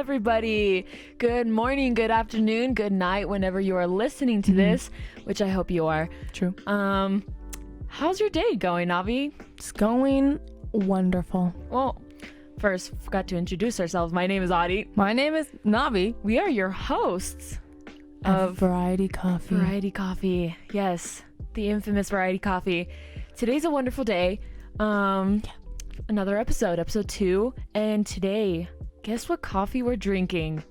everybody. Good morning, good afternoon, good night, whenever you are listening to this, which I hope you are. True. How's your day going, Navi? It's going wonderful. Well, first, forgot to introduce ourselves. My name is Ary. My name is Navy. We are your hosts of Variety Coffee. Variety Coffee. Yes, the infamous Variety Coffee. Today's a wonderful day. Another episode 2, and today, guess what coffee we're drinking?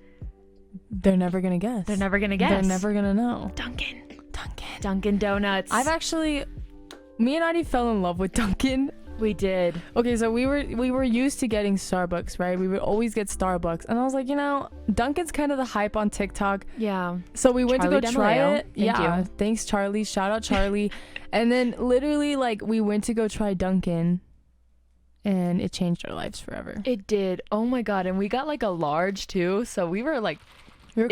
They're never gonna guess. They're never gonna guess. They're never gonna know. Dunkin' Donuts. Me and Adi fell in love with Dunkin'. We did. Okay, so we were used to getting Starbucks, right? We would always get Starbucks, and I was like, Dunkin's kind of the hype on TikTok. Yeah. So we went Charlie to go try D'Amelio. it. Thank you. Thanks, Charlie. Shout out Charlie. And then literally, we went to go try Dunkin', and it changed our lives forever. It did. Oh my god! And we got a large too, so we were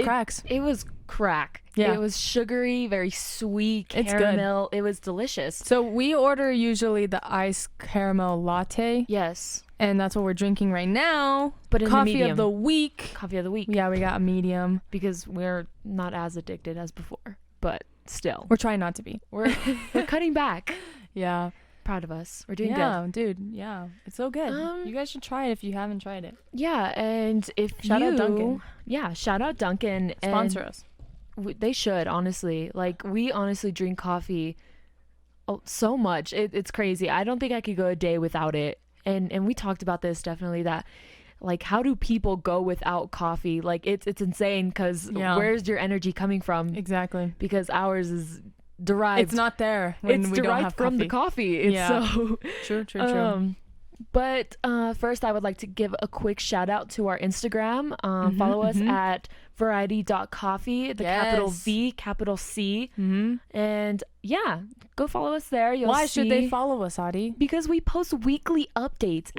cracks. It was crack. Yeah. It was sugary, very sweet It's caramel. It was delicious. So we order usually the iced caramel latte. Yes. And that's what we're drinking right now. But in the Coffee medium. of the week. Coffee of the week. Yeah, we got a medium. Because we're not as addicted as before, but still. We're trying not to be. We're cutting back. Yeah. Proud of us. We're doing good. Yeah, dude. Yeah. It's so good. You guys should try it if you haven't tried it. Yeah, and Shout out Dunkin'. Yeah, shout out Dunkin'. Sponsor us. They should, honestly. We honestly drink coffee so much. It's crazy. I don't think I could go a day without it. And we talked about this definitely, that how do people go without coffee? It's insane, because where's your energy coming from? Exactly. Because ours is derived. It's not there when it's we derived don't have from the coffee. It's so True. But first, I would like to give a quick shout out to our Instagram. Follow us at variety.coffee, the capital V, capital C. And yeah, go follow us there. Why should they follow us, Adi? Because we post weekly updates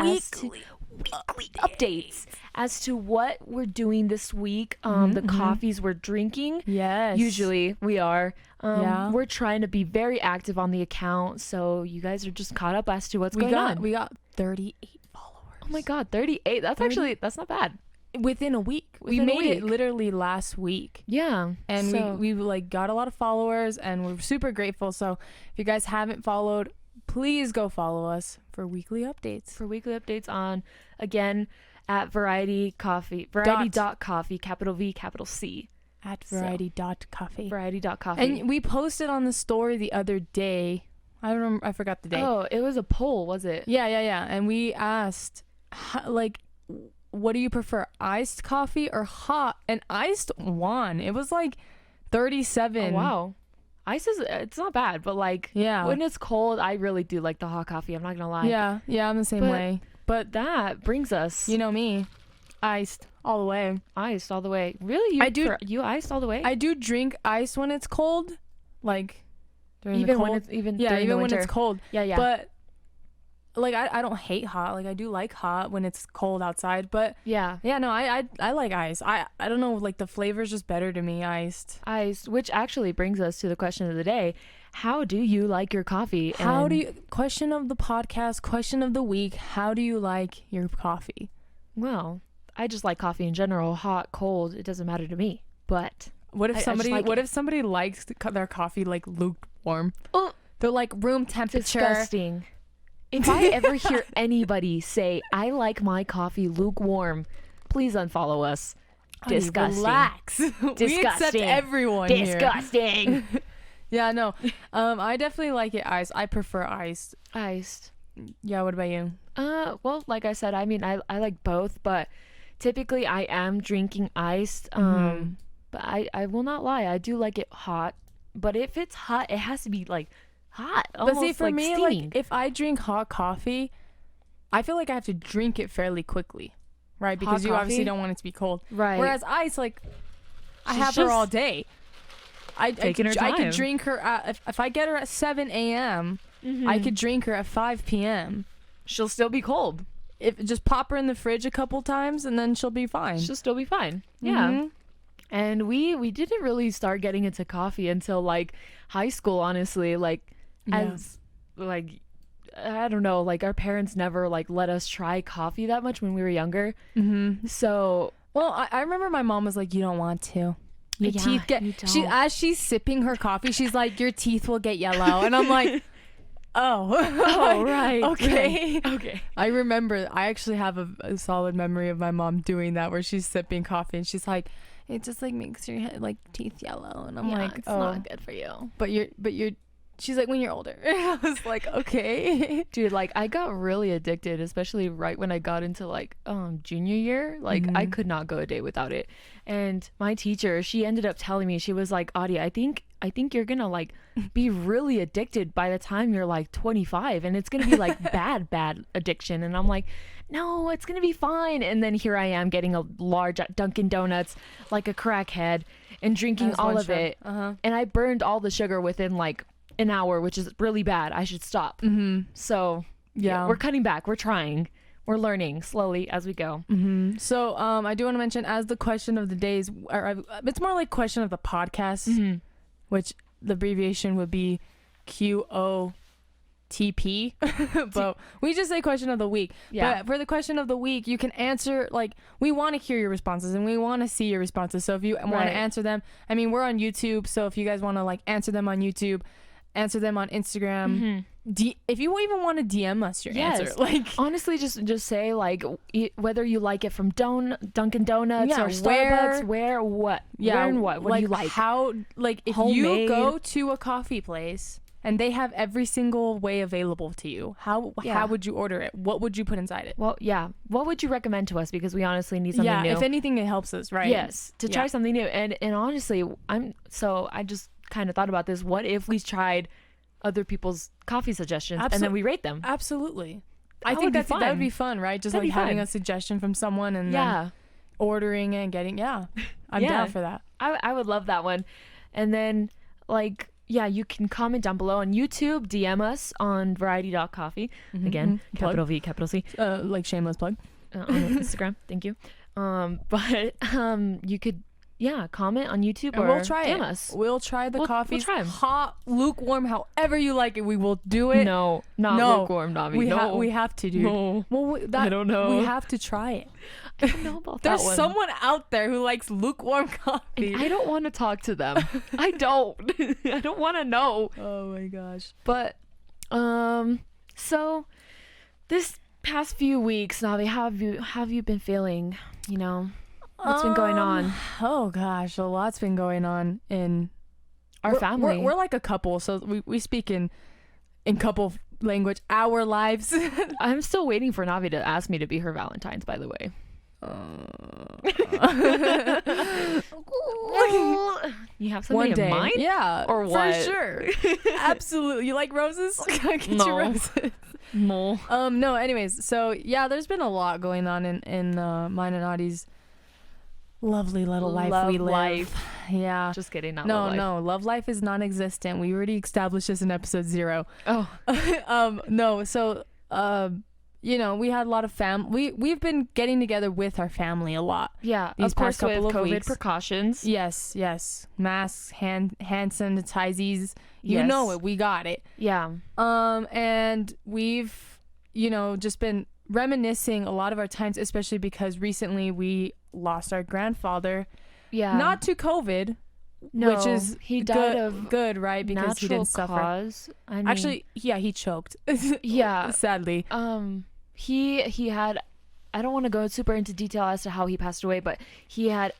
as to what we're doing this week, the coffees we're drinking. Yes. Usually we are. We're trying to be very active on the account, so you guys are just caught up as to what's going on. We got 38 followers. Oh my god, 38. That's not bad. Within a week. We made it literally last week. Yeah. And we got a lot of followers, and we're super grateful. So if you guys haven't followed, please go follow us for weekly updates. On, again, at variety.coffee, capital V, capital C. At variety.coffee. Variety.coffee. And we posted on the story the other day. I forgot the day. Oh, it was a poll, was it? Yeah. And we asked, what do you prefer, iced coffee or hot? And iced won. It was 37. Oh, wow. Ice it's not bad, but when it's cold, I really do like the hot coffee. I'm not gonna lie. Yeah, I'm the same way. But that brings us, you know me, iced all the way. Iced all the way. Really? You iced all the way? I do drink ice when it's cold, during even the cold. when it's even when it's cold. Yeah. But I don't hate hot. I do like hot when it's cold outside. But yeah. No, I like ice. I don't know, the flavor's just better to me, iced. Iced, which actually brings us to the question of the day. How do you like your coffee? Question of the podcast, question of the week, how do you like your coffee? Well, I just like coffee in general, hot, cold, it doesn't matter to me. But what if somebody likes their coffee lukewarm? Oh, they're room temperature. Disgusting. If I ever hear anybody say I like my coffee lukewarm, please unfollow us. Disgusting. Relax. We accept everyone here. Disgusting. Yeah, no. I definitely like it iced. I prefer iced. Iced. Yeah, what about you? Well, like I said, I like both, but typically I am drinking iced. But I will not lie, I do like it hot. But if it's hot, it has to be hot. But see, for me, steaming. If I drink hot coffee, I feel like I have to drink it fairly quickly, right? Because you obviously don't want it to be cold, right? Whereas ice, I have her all day. I could drink her if I get her at 7 a.m. I could drink her at 5 p.m. She'll still be cold. Just pop her in the fridge a couple times, and then she'll be fine. She'll still be fine. Yeah. And we didn't really start getting into coffee until high school, honestly. As I don't know, our parents never let us try coffee that much when we were younger. So Well, I remember my mom was like, you don't want to. Your teeth get, as she's sipping her coffee, she's like, your teeth will get yellow. And I'm like, oh, right. Okay. Right. Okay. I remember, I actually have a solid memory of my mom doing that, where she's sipping coffee and she's like, it just like makes your like teeth yellow. And I'm like, it's not good for you. But you're, she's like, when you're older. I was like, okay. Dude, like I got really addicted, especially right when I got into like junior year. Like I could not go a day without it. And my teacher, she ended up telling me, she was like, Adi, I think you're gonna like be really addicted by the time you're like 25, and it's gonna be like bad addiction. And I'm like, no, it's gonna be fine. And then here I am getting a large Dunkin' Donuts like a crackhead and drinking all of it. And I burned all the sugar within like an hour, which is really bad. I should stop. So yeah, we're cutting back. We're trying. We're learning slowly as we go. So I do want to mention, as the question of the day is, it's more like question of the podcast, which the abbreviation would be QOTP. But we just say question of the week. Yeah. But for the question of the week, you can answer, like, we want to hear your responses and we want to see your responses. So if you want to answer them, I mean, we're on YouTube. So if you guys want to like answer them on YouTube, answer them on Instagram. If you even want to DM us your answer, like honestly, just say like whether you like it from Dunkin' Donuts or Starbucks, where what do you like? How, like, if homemade. You go to a coffee place and they have every single way available to you, how would you order it? What would you put inside it? Well, yeah, what would you recommend to us, because we honestly need something new. If anything, it helps us, right? Yes, to try something new. And honestly, I just kind of thought about this. What if we tried other people's coffee suggestions and then we rate them? Absolutely. I think that would be fun, right? Just like having a suggestion from someone and then ordering it and getting, I'm down for that. I would love that one. And then like, you can comment down below on YouTube, DM us on variety.coffee. Again, capital V, capital C. Like shameless plug. On Instagram. Thank you. But you could comment on YouTube, and we'll try DM it. us. We'll try the coffees. We'll try 'em. Hot, lukewarm, however you like it. We will do it. No, lukewarm, Navi. We have to, dude. No. Well, I don't know. We have to try it. I don't know about that one. There's someone out there who likes lukewarm coffee. And I don't want to talk to them. I don't. I don't want to know. Oh my gosh. But, so this past few weeks, Navi, how have you been feeling? You know. What's been going on? Oh gosh, a lot's been going on in our family. We're like a couple, so we speak in couple language. Our lives. I'm still waiting for Navi to ask me to be her Valentine's, by the way. You have something in mind? Yeah, or what? For sure. Absolutely. You like roses? Get you roses. No. No. Anyways, so there's been a lot going on in mine and Adi's lovely little life we live. Yeah. Just kidding. Not no, love life. no. Love life is non-existent. We already established this in episode 0. Oh. No. So, we had a lot of we've been getting together with our family a lot. Yeah. These of course, past couple with of COVID weeks. precautions. Yes. Masks, hand sanitizers. You know it. We got it. Yeah. And we've, just been reminiscing a lot of our times, especially because recently we lost our grandfather. Yeah. Not to COVID. No, which is he died of good, right? Because he didn't suffer. Cause. I mean, actually, he choked. Yeah. Sadly. He had, I don't want to go super into detail as to how he passed away, but he had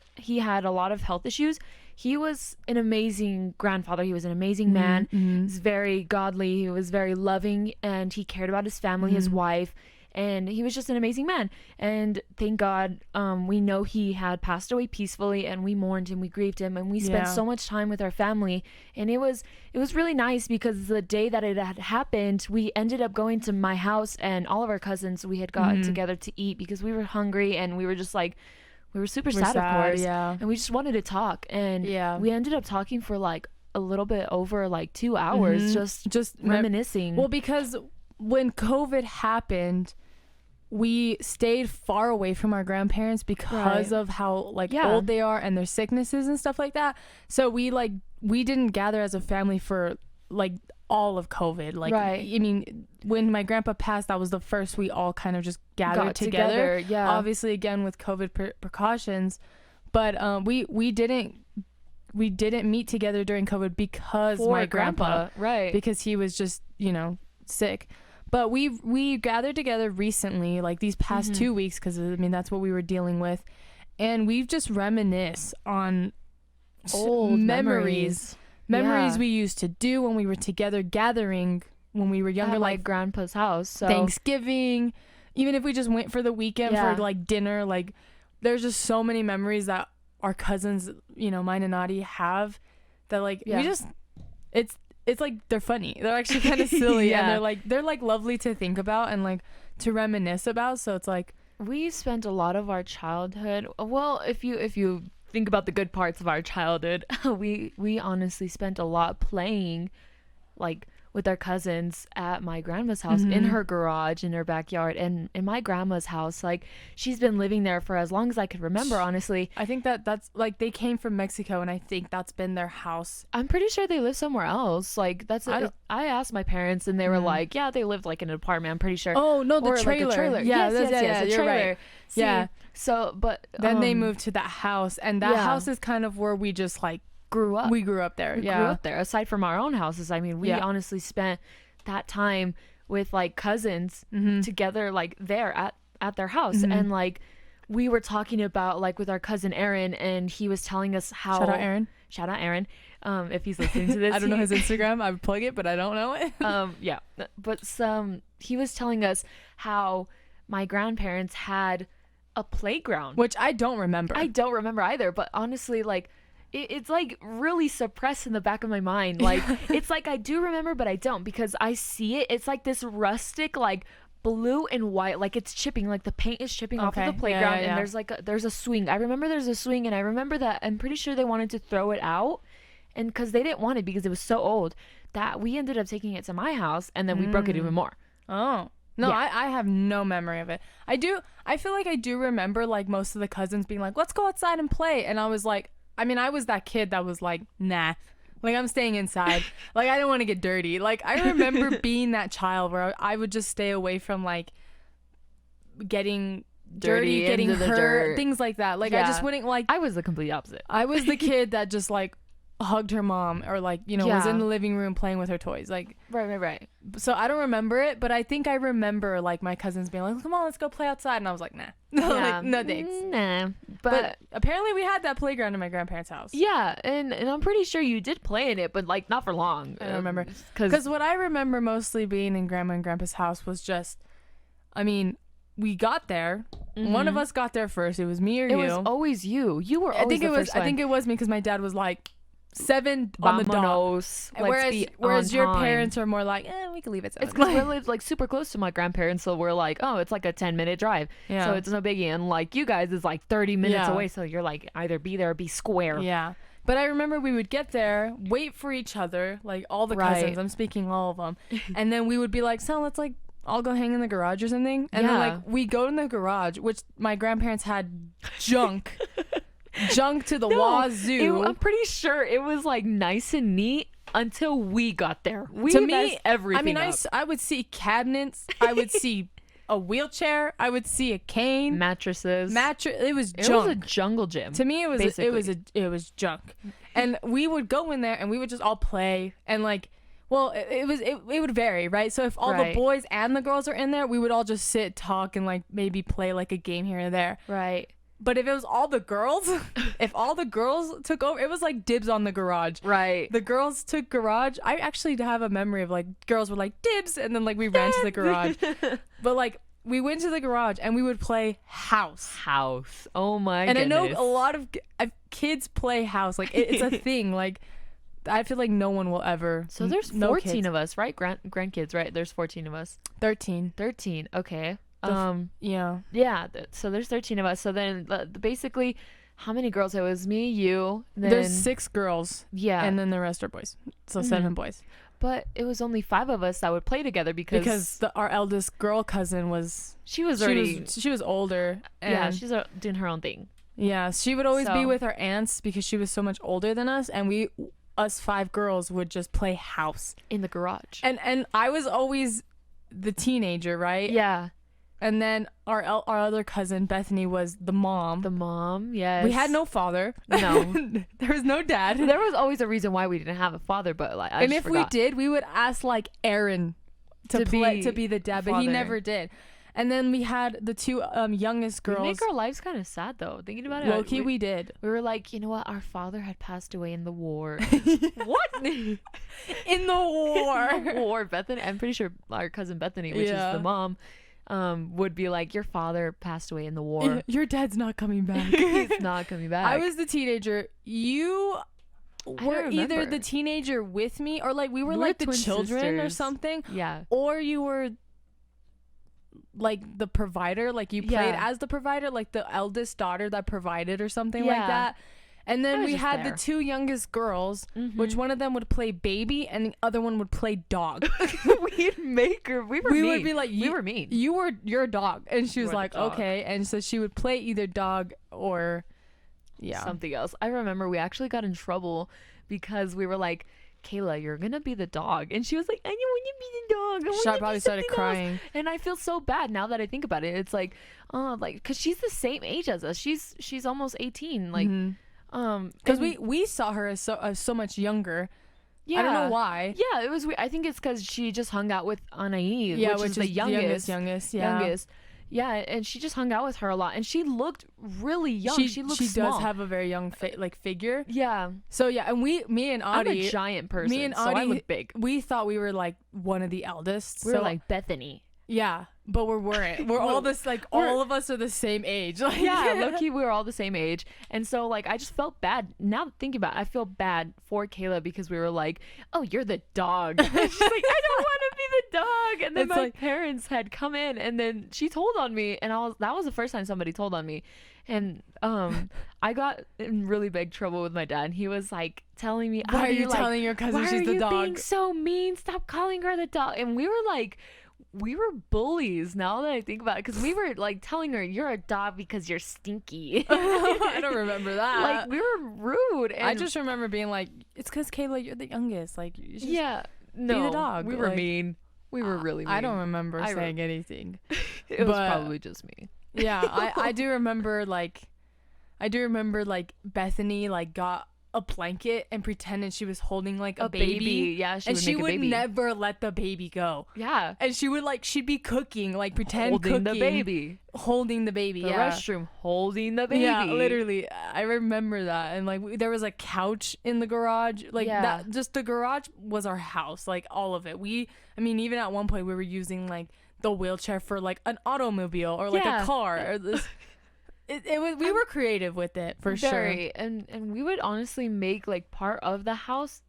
a lot of health issues. He was an amazing grandfather. He was an amazing man. He was very godly. He was very loving, and he cared about his family, his wife, and he was just an amazing man. And thank God, we know he had passed away peacefully, and we mourned him, we grieved him, and we spent so much time with our family. And it was really nice, because the day that it had happened, we ended up going to my house, and all of our cousins, we had gotten together to eat because we were hungry, and we were just like, we were super sad, of course. Yeah. And we just wanted to talk. And we ended up talking for like a little bit over like 2 hours, just reminiscing. Well, because when COVID happened, we stayed far away from our grandparents because of how old they are and their sicknesses and stuff like that. So we didn't gather as a family for like all of COVID. Like, right. I mean, when my grandpa passed, that was the first we all kind of just gathered together. Yeah. Obviously, again, with COVID precautions. But we didn't meet together during COVID because For my grandpa. Right. Because he was just, sick. But we gathered together recently, like these past 2 weeks, because, I mean, that's what we were dealing with. And we've just reminisced on old memories we used to do when we were together gathering when we were younger, at like my grandpa's house. So. Thanksgiving, even if we just went for the weekend for like dinner, like there's just so many memories that our cousins, mine and Nadi have that like we just it's like they're funny. They're actually kind of silly and they're like lovely to think about and like to reminisce about. So it's like we spent a lot of our childhood. Well, if you think about the good parts of our childhood, we honestly spent a lot playing like with our cousins at my grandma's house, in her garage, in her backyard, and in my grandma's house. Like, she's been living there for as long as I could remember, honestly. I think that's like they came from Mexico, and I think that's been their house. I'm pretty sure they live somewhere else. Like, I asked my parents, and they were like, yeah, they lived like in an apartment, I'm pretty sure. Oh no, the or trailer. Like a trailer. Yeah, yes, a you're trailer. Right. See, yeah. So, but then they moved to that house, and that house is kind of where we just like grew up. We grew up there. We grew up there. Aside from our own houses, I mean, we honestly spent that time with like cousins together, like there at their house, and like we were talking about like with our cousin Aaron, and he was telling us how shout out Aaron if he's listening to this. I don't know his Instagram. I would plug it, but I don't know it. But he was telling us how my grandparents had a playground, which I don't remember either, but honestly, like it's like really suppressed in the back of my mind. Like it's like I do remember, but I don't, because I see it. It's like this rustic, like blue and white, like it's chipping, like the paint is chipping off of the playground. And there's a swing. I remember there's a swing, and I remember that I'm pretty sure they wanted to throw it out, and because they didn't want it because it was so old, that we ended up taking it to my house, and then we broke it even more. Oh no, I have no memory of it. I feel like I do remember like most of the cousins being like, let's go outside and play, and I was like, I mean, I was that kid that was like, nah, like I'm staying inside. Like I don't want to get dirty. Like I remember being that child where I would just stay away from like getting dirty, getting hurt, things like that. Like I just wouldn't like. I was the complete opposite. I was the kid that just like hugged her mom, or like was in the living room playing with her toys, like right. So I don't remember it, but I think I remember like my cousins being like, come on, let's go play outside, and I was like, nah. Like, no thanks. Nah. But apparently we had that playground in my grandparents' house. Yeah, and I'm pretty sure you did play in it, but like not for long. I don't remember, because what I remember mostly being in grandma and grandpa's house was just, I mean, we got there. One of us got there first. It was me or you. It was always you. You were always the first one. I think it was me, because my dad was like 7 on the dot. Whereas your parents are more like, we can leave it 7. It's because we live like super close to my grandparents, so we're like, oh, it's like a 10-minute drive, so it's no biggie. And like you guys is like 30 minutes away, so you're like either be there or be square. Yeah. But I remember we would get there, wait for each other, like all the cousins. I'm speaking all of them, and then we would be like, so let's like all go hang in the garage or something. And then like we go in the garage, which my grandparents had junk. Junk to the wazoo. I'm pretty sure it was like nice and neat until we got there. We messed everything up. I would see cabinets. I would see a wheelchair. I would see a cane. Mattresses. It was junk. It was a jungle gym. To me, it was junk. And we would go in there and we would just all play, and like, well, it would vary, right? So if all the boys and the girls are in there, we would all just sit, talk, and like maybe play like a game here and there. Right. But if it was all the girls, if all the girls took over, it was like dibs on the garage. Right. The girls took garage. I actually have a memory of like girls were like dibs, and then like we ran to the garage. But like we went to the garage and we would play house. Oh my goodness. And I know a lot of kids play house. Like it's a thing. Like I feel like no one will ever. So there's 14 of us, right? Grandkids, right? There's 14 of us. 13. Okay. Yeah. So there's 13 of us. So then basically, how many girls? It was me, you. Then, there's 6 girls. Yeah. And then the rest are boys. So 7 boys. But it was only 5 of us that would play together because our eldest girl cousin was she was older. And she's doing her own thing. Yeah, she would always be with our aunts because she was so much older than us, and us 5 girls would just play house in the garage. And I was always the teenager, right? Yeah. And then our other cousin Bethany was the mom. The mom, yes. We had no father. No. There was no dad. There was always a reason why we didn't have a father, but like, and if forgot. We did, we would ask like Aaron to be the dad, but he never did. And then we had the 2 youngest girls. We make our lives kind of sad though. Thinking about it, low-key, we did. We were like, you know what? Our father had passed away in the war. What? In the war. In the war. Bethany. I'm pretty sure our cousin Bethany, which is the mom, would be like, your father passed away in the war. Your dad's not coming back. He's not coming back. I was the teenager. You were either the teenager with me, or like we were like the children sisters. Or something. Yeah. Or you were like the provider, like you played as the provider, like the eldest daughter that provided or something like that. And then we had the 2 youngest girls, which one of them would play baby and the other one would play dog. We'd make her. We would be like, we were mean. You're a dog. And she was like, okay. And so she would play either dog or something else. I remember we actually got in trouble because we were like, Kayla, you're gonna be the dog, and she was like, I don't want to be the dog. She probably started crying else. And I feel so bad now that I think about it. It's like, because she's the same age as us. She's almost 18. Like, because we saw her as so much younger. Yeah, I don't know why. Yeah, it was. I think it's because she just hung out with Anaï, which is the youngest. Yeah, and she just hung out with her a lot, and she looked really young. She looked small. Does have a very young figure. Yeah. So yeah, and me and Adi, I'm a giant person. Me and Adi, so I look big. We thought we were like one of the eldest. We were like Bethany. Yeah, but we weren't. We're all this like all of us are the same age. Like, yeah, low-key we were all the same age, and so like I just felt bad. Now thinking about it, I feel bad for Kayla because we were like, oh, you're the dog. She's like, I don't want to be the dog. And then my parents had come in, and then she told on me, and that was the first time somebody told on me, and I got in really big trouble with my dad. He was like telling me, why are you telling your cousin she's the dog? Why are you being so mean? Stop calling her the dog. And we were like, we were bullies now that I think about it, because we were like telling her, you're a dog because you're stinky. I don't remember that. Like, we were rude. And I just remember being like, it's because Kayla, you're the youngest. Like, you just be the dog. We were mean. We were really mean. I don't remember saying anything. It was probably just me. Yeah, I do remember like Bethany like got a blanket and pretended she was holding like a baby. Yeah, she would never let the baby go. Yeah, and she'd be cooking, like pretend holding cooking, the baby. The restroom, holding the baby. Yeah, literally, I remember that. And like there was a couch in the garage, like that. Just the garage was our house, like all of it. Even at one point we were using like the wheelchair for like an automobile or like a car or this. We were creative with it for sure. And we would honestly make like part of the house.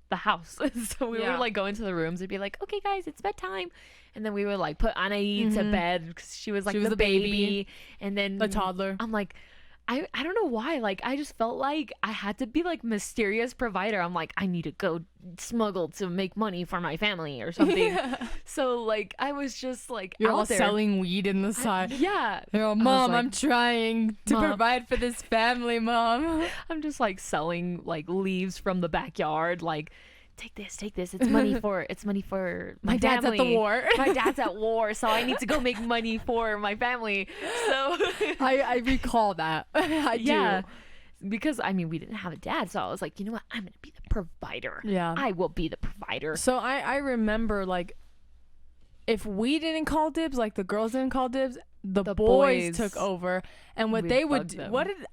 So we would like go into the rooms and be like, okay guys, it's bedtime, and then we would like put Anaï to bed because she was like the baby, and then the toddler. I'm like, I don't know why, like I just felt like I had to be like mysterious provider. I'm like, I need to go smuggle to make money for my family or something. So like I was just like, you're out all there selling weed in the side. Yeah. You're all, Mom, I'm trying to provide for this family, Mom. I'm just like selling like leaves from the backyard, like, take this, it's money for my dad's family. At the war. My dad's at war, so I need to go make money for my family. So I recall that. I do. Because we didn't have a dad, so I was like, you know what, I'm gonna be the provider. Yeah, I will be the provider. So I remember like, if we didn't call dibs, like the girls didn't call dibs, the boys took over, and what they would do,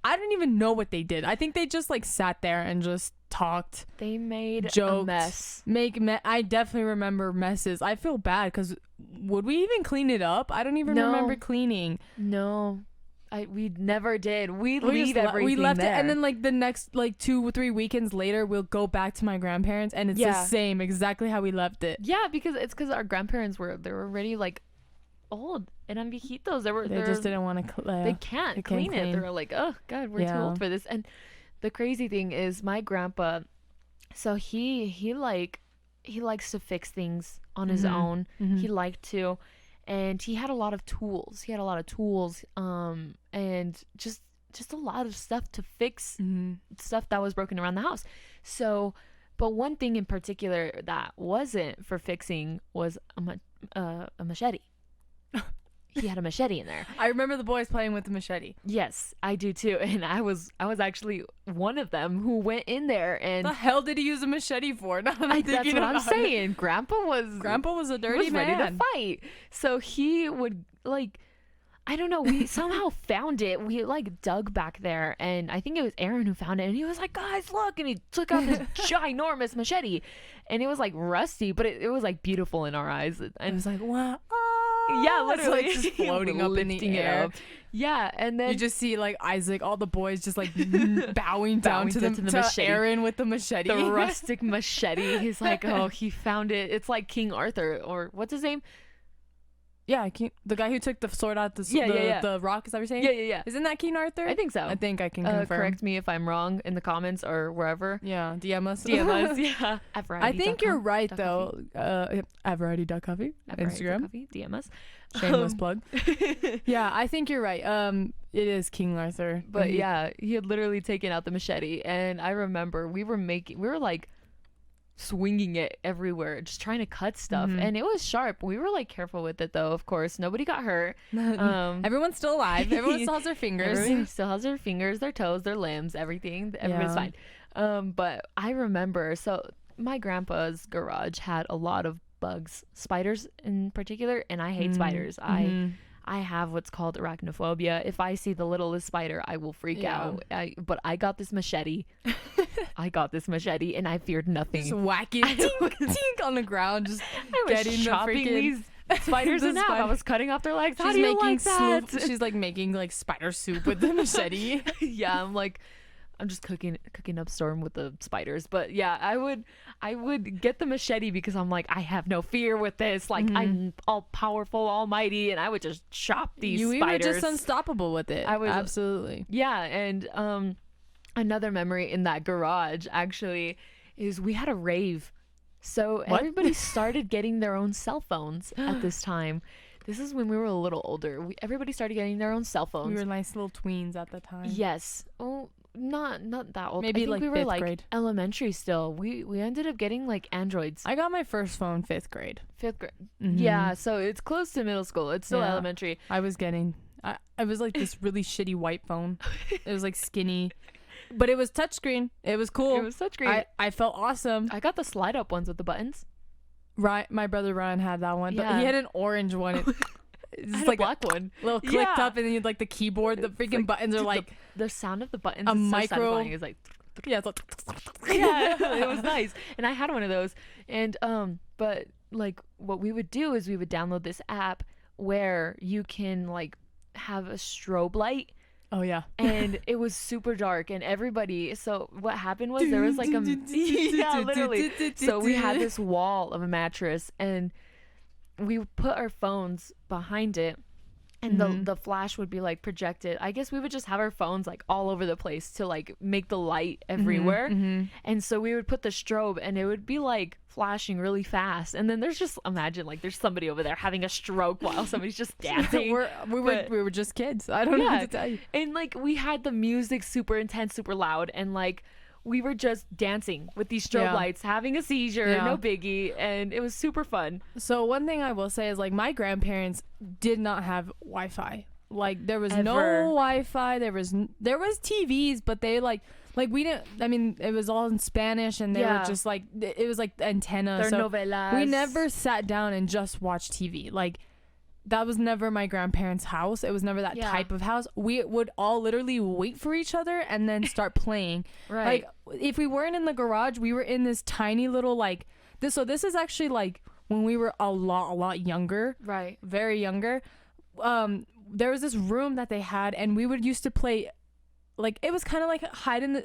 I don't even know what they did. I think they just like sat there and just talked. They made joked, a mess. I definitely remember messes. I feel bad because would we even clean it up? I don't even remember cleaning. No, we never did. We leave everything. We left there. it, and then like the next like 2 or 3 weekends later, we'll go back to my grandparents, and it's the same, exactly how we left it. Yeah, because our grandparents were already like old and viejitos. They just didn't want to. They can't clean it. They were like, oh God, we're too old for this. And the crazy thing is, my grandpa, so he likes to fix things on his own. He liked to. And he had a lot of tools. And just just a lot of stuff to fix stuff that was broken around the house. So, but one thing in particular that wasn't for fixing was a machete. He had a machete in there. I remember the boys playing with the machete. Yes, I do too. And I was actually one of them who went in there and... The hell did he use a machete for? That's what I'm saying. Grandpa was a dirty man. Ready to fight. So he would, like... I don't know. We somehow found it. We like dug back there, and I think it was Aaron who found it. And he was like, "Guys, look!" And he took out this ginormous machete, and it was like rusty, but it was like beautiful in our eyes. And it was like, wow. Yeah, literally like just floating up in the air. Yeah, and then you just see like Isaac, all the boys just like bowing down to the machete. Aaron with the machete, the rustic machete. He's like, "Oh, he found it." It's like King Arthur, or what's his name? Yeah, the guy who took the sword out the rock, is that what you're saying? Yeah. Isn't that King Arthur? I think so. I think I can confirm. Correct me if I'm wrong in the comments or wherever. Yeah, DM us. Yeah. I think you're right, though. At variety.coffee. Instagram. DM us. Shameless plug. Yeah, I think you're right. It is King Arthur. But yeah, he had literally taken out the machete. And I remember we were like, swinging it everywhere, just trying to cut stuff, and it was sharp. We were like careful with it, though. Of course, nobody got hurt. Everyone's still alive. Everyone still has their fingers. Everyone still has their fingers, their toes, their limbs, everything. Everybody's fine. But I remember, so my grandpa's garage had a lot of bugs, spiders in particular, and I hate spiders. I have what's called arachnophobia. If I see the littlest spider, I will freak out. But I got this machete. And I feared nothing. Just whack it tink on the ground. Just getting chopping these spiders in half. I was cutting off their legs. How do you like that? She's like making like spider soup with the machete. Yeah, I'm just cooking up Storm with the spiders. But yeah, I would get the machete because I'm like, I have no fear with this. Like, I'm all powerful, almighty, and I would just chop these spiders. You were just unstoppable with it. I was absolutely. Yeah, and another memory in that garage actually is we had a rave. So everybody started getting their own cell phones at this time. This is when we were a little older. Everybody started getting their own cell phones. We were nice little tweens at the time. Yes. Oh, not that old. Maybe I think like we were fifth like grade. Elementary still. We ended up getting like Androids. I got my first phone 5th grade. 5th grade. Yeah, so it's close to middle school. It's still elementary. I was like this really shitty white phone. It was like skinny. But it was touchscreen. It was cool. It was touchscreen. I felt awesome. I got the slide up ones with the buttons. Right, my brother Ryan had that one, but he had an orange one. It's like a black one, little clicked up, and then you'd like the keyboard. The freaking like, buttons are like the sound of the buttons. A is micro. So satisfying. It's like it's like it was nice, and I had one of those. And but like what we would do is we would download this app where you can like have a strobe light. Oh yeah. And it was super dark, and everybody, so what happened was there was like a literally. So we had this wall of a mattress, and we put our phones behind it, and the flash would be like projected. I guess we would just have our phones like all over the place to like make the light everywhere. And so we would put the strobe, and it would be like flashing really fast, and then there's just, imagine like there's somebody over there having a stroke while somebody's just dancing. we were just kids. I don't know what to tell you. And like we had the music super intense, super loud, and like we were just dancing with these strobe lights, having a seizure, no biggie, and it was super fun. So one thing I will say is like my grandparents did not have Wi-Fi. Like there was no Wi-Fi. There was TVs, but they like we didn't. I mean, it was all in Spanish, and they were just like it was like the antenna. They're novelas. We never sat down and just watched TV. Like that was never my grandparents' house. It was never that type of house. We would all literally wait for each other and then start playing. Right. Like if we weren't in the garage, we were in this tiny little like this. So this is actually like when we were a lot younger. Right. Very younger. There was this room that they had, and we would used to play. Like it was kind of like hide in the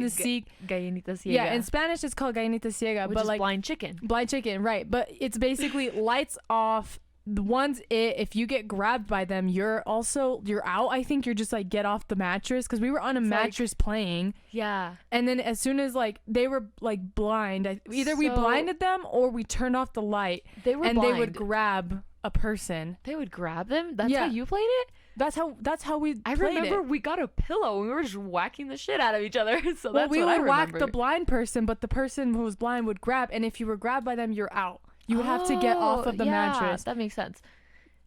seek. Gallinita ciega. Yeah, in Spanish it's called gallinita ciega, which but is like blind chicken. Blind chicken, right? But it's basically lights off. The ones if you get grabbed by them, you're out. I think you're just like get off the mattress, because we were on a mattress playing. Yeah. And then as soon as like they were like blind, either we blinded them or we turned off the light. They were and blind. They would grab a person. They would grab them? That's how you played it? That's how we I played remember it. we got a pillow and we were just whacking the shit out of each other. So Well, that's we what I would whack remember. the blind person, but the person who was blind would grab, and if you were grabbed by them, you're out. You would have to get off of the mattress. That makes sense.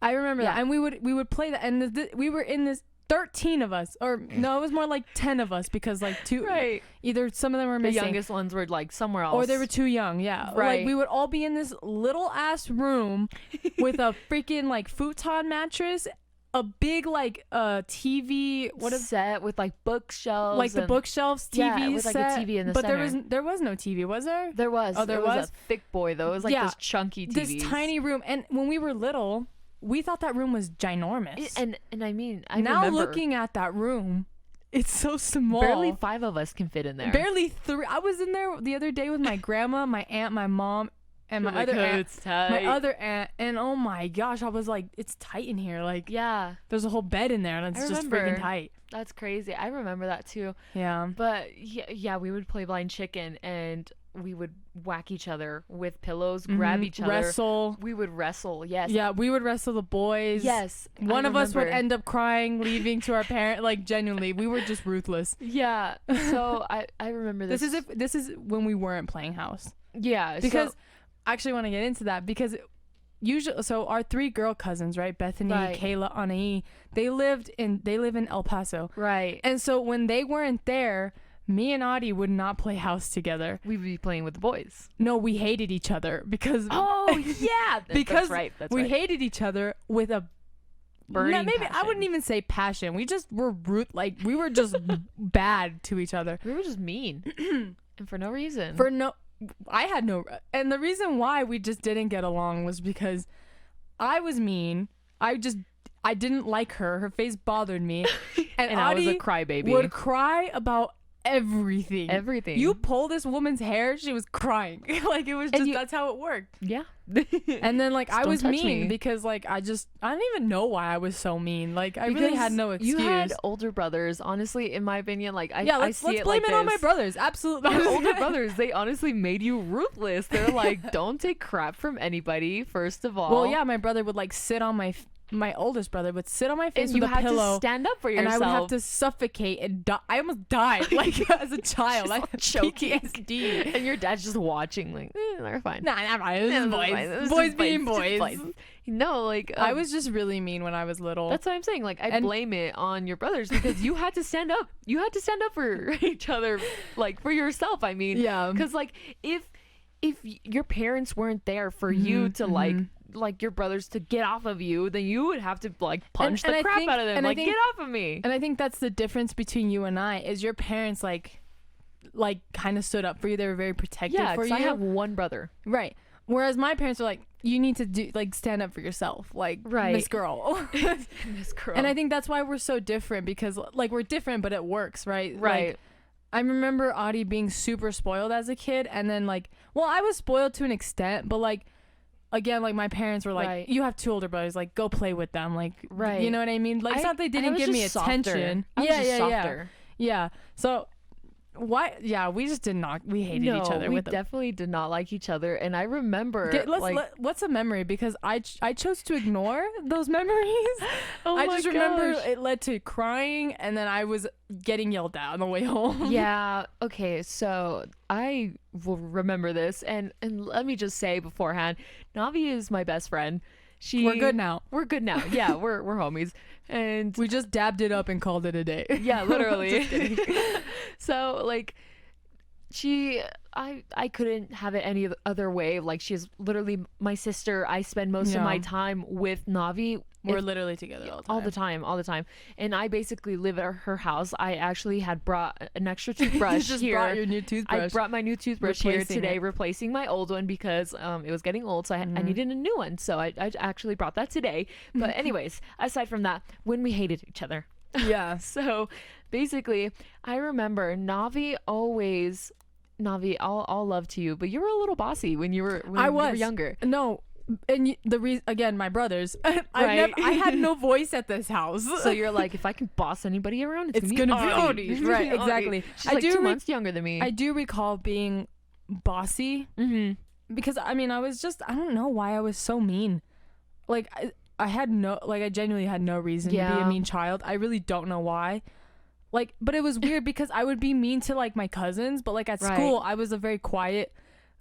I remember that, and we would play that, and we were in this 13 of us, or no, it was more like 10 of us because like two, Right. either some of them were missing. The youngest ones were like somewhere else, or they were too young. Yeah, Right. Like we would all be in this little ass room with a freaking like futon mattress, a big like TV, set with like bookshelves, like the bookshelves, TV with like set, a TV in the but center. there was no TV, was there? There was. Oh, there was a thick boy though. It was like this chunky TV. This tiny room, and when we were little, we thought that room was ginormous. And I mean, now remember, looking at that room, it's so small. barely 5 of us can fit in there. Barely 3. I was in there the other day with my grandma, my aunt, my mom, and my other aunt. It's tight. My other aunt, and oh my gosh, I was like, it's tight in here. Like, Yeah, there's a whole bed in there, and it's just freaking tight. that's crazy. I remember that too. Yeah. But yeah, we would play blind chicken and we would whack each other with pillows, grab each other, wrestle. We would wrestle. Yes. Yeah, we would wrestle the boys. Yes. One I of us would remember. end up crying, leaving to our parent. Like, genuinely, we were just ruthless. Yeah. So I remember this. This is when we weren't playing house. Yeah. Because I actually want to get into that because usually, so our 3 girl cousins, right? Bethany, Right. Kayla, Anae, they live in El Paso. Right. And so when they weren't there, me and Audie would not play house together. We'd be playing with the boys. No, we hated each other because Oh yeah. because that's right. That's we right. hated each other with a Burning maybe I passion. wouldn't even say passion. We just were we were just bad to each other. We were just mean, and for no reason. I had no, and the reason why we just didn't get along was because I was mean. I didn't like her. Her face bothered me, and I was a Audie crybaby. would cry about everything. Everything. You pull this woman's hair, she was crying. Like it was just that's how it worked. Yeah. And then like I don't was touch mean me. because like I don't even know why I was so mean. Like I really had no excuse. You had older brothers, honestly, in my opinion. Like I let's see it blame like it on my this. brothers. Absolutely. Your older brothers, they honestly made you ruthless. They're like, don't take crap from anybody, first of all. Well, yeah, my brother would like sit on my oldest brother would sit on my face and you with a had pillow. to stand up for yourself. And I would have to suffocate and die. I almost died like as a child. I had choking. PTSD. And your dad's just watching, like, they're fine. Nah, never mind. This is boys. This is Boys just being boys. boys. No, like I was just really mean when I was little. That's what I'm saying. Like I blame it on your brothers because you had to stand up. You had to stand up for each other, like for yourself. I mean, Yeah. Because like if your parents weren't there for you to like your brothers to get off of you, then you would have to like punch the crap out of them. Like, get off of me. And I think that's the difference between you and I is your parents like kind of stood up for you. They were very protective for you. I have one brother. Right. Whereas my parents were like, you need to stand up for yourself, like Miss Girl. Miss Girl. And I think that's why we're so different because like we're different, but it works, right? Right. Like, I remember Audie being super spoiled as a kid, and then like, well, I was spoiled to an extent, but like, again, like my parents were like, you have 2 older brothers, like go play with them, like, you know what I mean? Like, it's not they didn't give me attention. Yeah. So why? Yeah, we just did not. We hated each other. We definitely did not like each other, and I remember. What's a memory? Because I chose to ignore those memories. I just remember it led to crying, and then I was getting yelled at on the way home. Yeah. Okay. So I will remember this, and let me just say beforehand, Navi is my best friend. We're good now. We're good now. Yeah, we're homies, and we just dabbed it up and called it a day. Yeah, literally. So like, I couldn't have it any other way. Like, she's literally my sister. I spend most of my time with Navi. We're literally together all the time. And I basically live at her house. I actually had brought an extra toothbrush just here. Brought your new toothbrush. I brought my new toothbrush here today, replacing my old one because it was getting old, so I needed a new one. So I actually brought that today. But anyways, aside from that, when we hated each other. Yeah. So basically, I remember Navi, all love to you, but you were a little bossy when you were younger. No. And the reason, again, my brothers, I had no voice at this house. So you're like, if I can boss anybody around, it's gonna be Audie. Audie. Right, exactly. She's like 2 months younger than me. I do recall being bossy because I mean, I was just, I don't know why I was so mean. Like I genuinely had no reason to be a mean child. I really don't know why. Like, but it was weird because I would be mean to like my cousins, but like at school I was a very quiet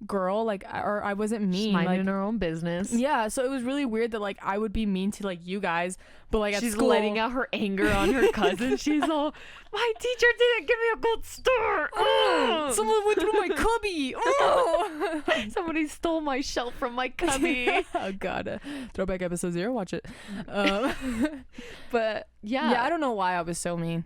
girl, like, or I wasn't mean, just minding like, her own business. Yeah, so it was really weird that like I would be mean to like you guys, but like at she's school, letting out her anger on her cousin. She's all, my teacher didn't give me a good start. Someone went through my cubby. Somebody stole my shelf from my cubby. Oh god, throwback episode 0, watch it. But yeah, I don't know why I was so mean.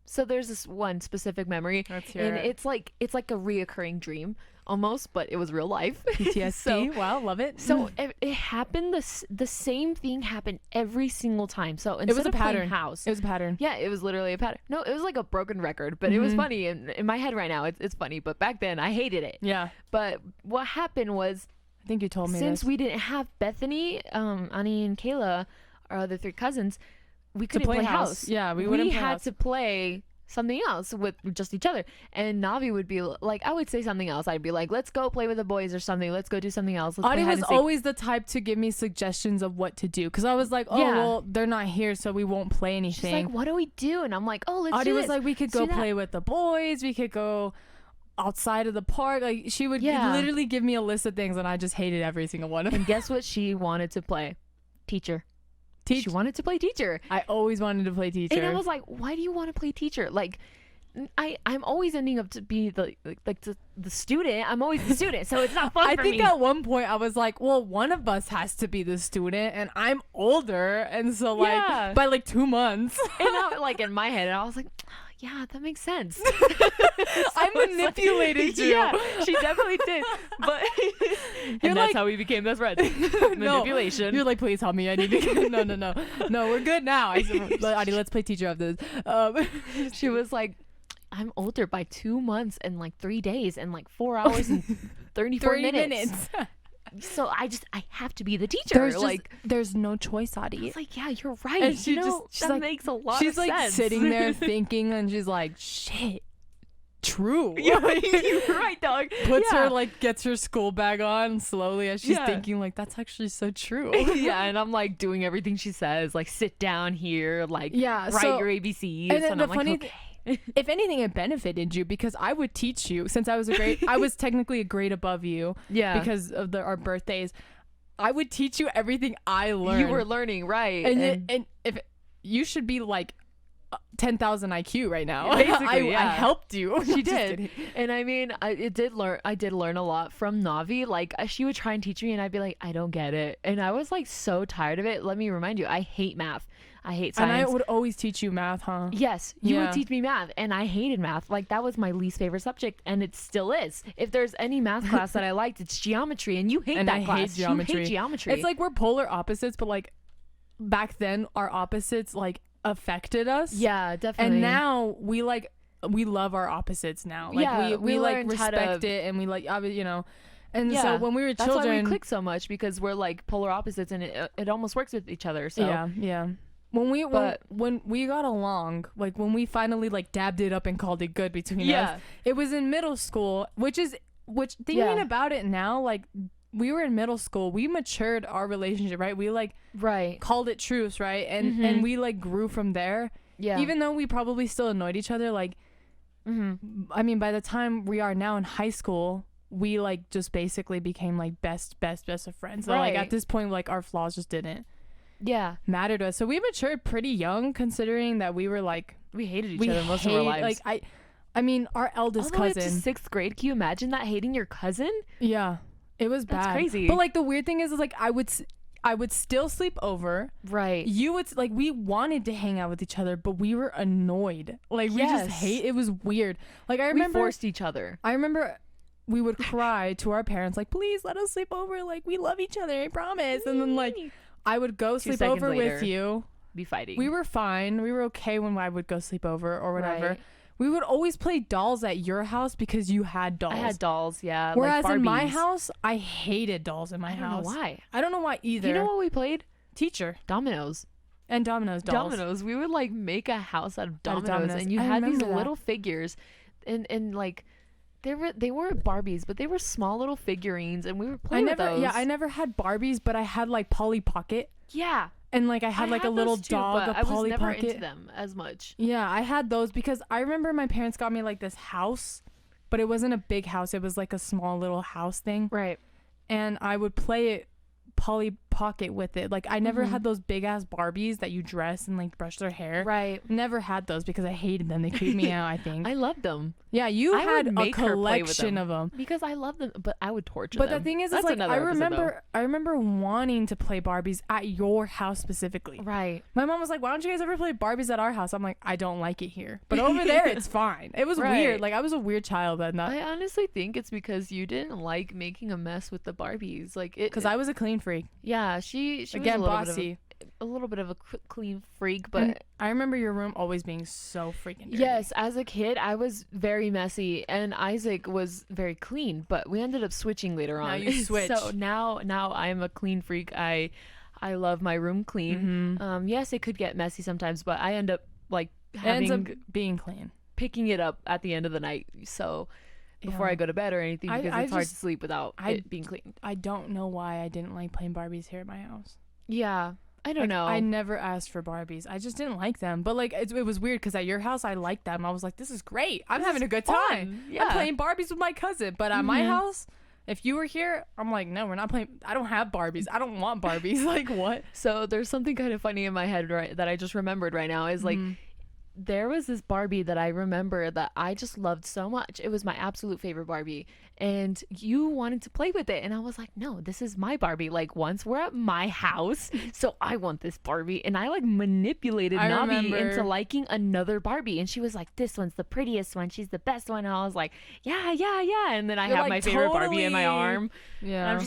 So there's this one specific memory, and it's like a reoccurring dream almost, but it was real life. PTSD. So, wow, love it. So it happened. The same thing happened every single time. So instead it was a of pattern. House, it was a pattern. Yeah, it was literally a pattern. No, it was like a broken record, but it was funny. And in my head right now, it's funny. But back then, I hated it. Yeah. But what happened was, I think you told me since this. we didn't have Bethany, Ani, and Kayla, our other 3 cousins, we couldn't play house. Yeah, we had to play something else with just each other. And Navi would be like, I would say something else. I'd be like, let's go play with the boys or something. Let's go do something else. Audie was always the type to give me suggestions of what to do, because I was like, well, they're not here, so we won't play anything. She's like, what do we do? And I'm like, oh, let's Audie do was this. like, we could go play with the boys. We could go outside of the park. Like, she would literally give me a list of things, and I just hated every single one of them. And guess what she wanted to play? Teacher. She wanted to play teacher. I always wanted to play teacher. And I was like, why do you want to play teacher? Like, I'm always ending up to be the student. I'm always the student, so it's not fun for me. I think at one point I was like, well, one of us has to be the student, and I'm older, and so like by like 2 months. And I, like in my head, I was like, yeah, that makes sense. So I manipulated you. Yeah, she definitely did. But and that's how we became best friends. Manipulation. You're like, please help me. I need to. No, we're good now. I said, Audie, let's play teacher after this. She was like, I'm older by 2 months and like 3 days and like 4 hours and 34 minutes. So I have to be the teacher. There's no choice, Audie. I was like, yeah, you're right. And she's that like, makes a lot of sense. She's like sitting there thinking, and she's like, shit, true. Yeah, you're right, dog. Gets her school bag on slowly as she's thinking, like, that's actually so true. Yeah, and I'm like doing everything she says, like, sit down here, like, write your ABCs. And I'm like, okay. If anything, it benefited you, because I would teach you, since I was technically a grade above you, because of our birthdays. I would teach you everything I learned. You were learning, right? And if you should be like 10,000 IQ right now. Basically, I helped you. She did. And I mean, I did learn a lot from Navi. Like, she would try and teach me, and I'd be like, I don't get it. And I was like so tired of it. Let me remind you, I hate math. I hate science. And I would always teach you math, huh? Yes, you would teach me math, and I hated math. Like, that was my least favorite subject, and it still is. If there's any math class that I liked, it's geometry, and you hate that class. Hate geometry. You hate geometry. It's like we're polar opposites, but like back then our opposites like affected us. Yeah, definitely. And now we love our opposites now. Like we like respect it, and we like, you know. And so when we were children, that's why we click so much, because we're like polar opposites, and it almost works with each other. So yeah. When we got along, like when we finally like dabbed it up and called it good between us, it was in middle school, which thinking about it now, like we were in middle school, we matured our relationship, right? We like called it truce, right? And we like grew from there. Yeah. Even though we probably still annoyed each other, like I mean, by the time we are now in high school, we like just basically became like best of friends. So like at this point, like our flaws just didn't matter to us. So we matured pretty young, considering that we were like, we hated each other most of our lives. Like I mean, our eldest cousin. All the way up to 6th grade. Can you imagine that, hating your cousin? Yeah, it was bad. That's crazy. But like the weird thing is like I would still sleep over. Right. You would like, we wanted to hang out with each other, but we were annoyed. Like we just it was weird. Like I remember we forced each other. I remember we would cry to our parents like, please let us sleep over. Like, we love each other, I promise. And then like I would go sleep over later, with you. Be fighting. We were fine. We were okay when I would go sleep over or whatever. Right. We would always play dolls at your house because you had dolls. I had dolls, yeah. Whereas like in my house, I hated dolls in my house. I don't know why. I don't know why either. You know what we played? Teacher. Dominoes. And Dominoes dolls. Dominoes. We would like make a house out of dominoes. And you had these little figures. And like, they weren't Barbies, but they were small little figurines, and we were playing with those. Yeah, I never had Barbies, but I had like Polly Pocket. Yeah. And like I had like a little too, dog, a I was Polly never Pocket. into them as much. Yeah, I had those because I remember my parents got me like this house, but it wasn't a big house. It was like a small little house thing. Right. And I would play it Polly Pocket with it. Like I never had those big ass Barbies that you dress and like brush their hair. Right. Never had those because I hated them. They creeped me out, I think. I loved them. Yeah, you I had would a make her play with collection of them. Because I love them, but I would torture But them. the thing is That's like another I remember wanting to play Barbies at your house specifically. Right. My mom was like, "Why don't you guys ever play Barbies at our house?" I'm like, "I don't like it here, but over there it's fine." It was weird. Like I was a weird child at that. I honestly think it's because you didn't like making a mess with the Barbies, like it. Because I was a clean freak. Yeah, she Again, was bossy. a little bit of a clean freak, but And I remember your room always being so freaking dirty. yes, as a kid, I was very messy, and Isaac was very clean. But we ended up switching later on. Now you switch. So now I'm a clean freak. I love my room clean. Yes, it could get messy sometimes, but I end up like Ends up being clean. picking it up at the end of the night. So before I go to bed or anything, because it's hard to sleep without it being clean. I don't know why I didn't like playing Barbies here at my house. Yeah. I don't know. I never asked for Barbies. I just didn't like them. But like it was weird because at your house I liked them. I was like, this is great. I'm having a good time. Yeah. I'm playing Barbies with my cousin. But at my house, if you were here, I'm like, no, we're not playing. I don't have Barbies. I don't want Barbies. Like what? So there's something kind of funny in my head that I just remembered right now is like there was this Barbie that I remember that I just loved so much. It was my absolute favorite Barbie. And you wanted to play with it. And I was like, no, this is my Barbie. Like, once we're at my house, so I want this Barbie. And I like manipulated Navi into liking another Barbie. And she was like, this one's the prettiest one. She's the best one. And I was like, yeah. And then I have like, my favorite Barbie in my arm. Yeah. And I'm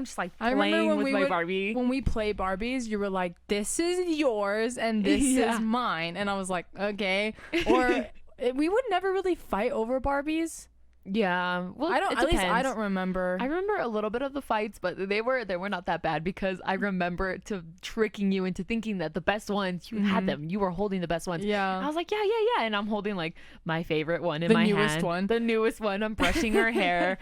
just like playing with my Barbie. When we play Barbies, you were like, this is yours and this is mine. And I was like, okay. Or we would never really fight over Barbies. Yeah, well, at least I don't remember. I remember a little bit of the fights, but they were not that bad because I remember tricking you into thinking that the best ones you had them. You were holding the best ones. Yeah, I was like, yeah, and I'm holding like my favorite one in my hand. The newest one. I'm brushing her hair,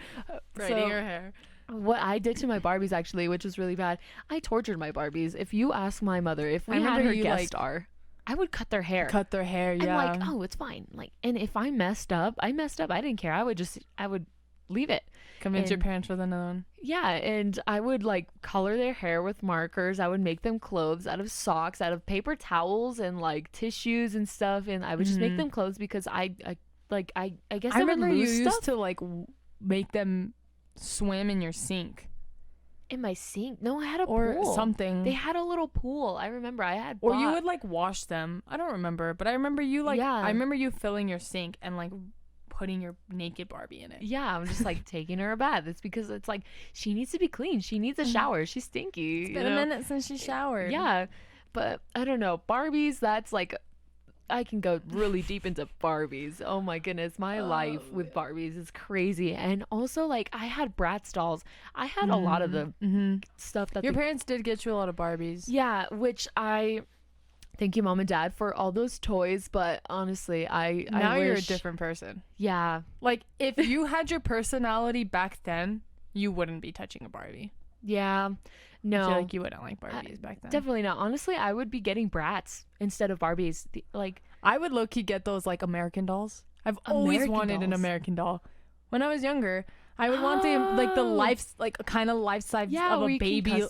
braiding her hair. What I did to my Barbies actually, which was really bad, I tortured my Barbies. If you ask my mother, if we had her guest star, I would cut their hair. Yeah. And like, oh, it's fine. Like, and if I messed up. I didn't care. I would leave it. Convince your parents with another one. Yeah, and I would like color their hair with markers. I would make them clothes out of socks, out of paper towels and like tissues and stuff. And I would just make them clothes because I guess I remember would lose you stuff. used to like make them swim in your sink. In my sink? No, I had a or pool. Something. They had a little pool. I remember I had. Or you would like wash them. I don't remember, but I remember you like. Yeah. I remember you filling your sink and like putting your naked Barbie in it. Yeah, I'm just like taking her a bath. It's because it's like she needs to be clean. She needs a shower. She's stinky. It's been a minute since she showered. Yeah, but I don't know. Barbies. That's like. I can go really deep into Barbies. Oh my goodness, my life with Barbies is crazy. And also, like, I had Bratz dolls. I had a lot of the stuff that your parents did get you a lot of Barbies. Yeah, which I thank you, Mom and Dad, for all those toys. But honestly, I you're a different person. Yeah, like if you had your personality back then, you wouldn't be touching a Barbie. Yeah. No. I feel like you wouldn't like Barbies back then. Definitely not. Honestly, I would be getting Bratz instead of Barbies. Like, I would low-key get those like American dolls. I've always wanted an American doll. When I was younger, I would want them like the life, like kind of life size of a baby.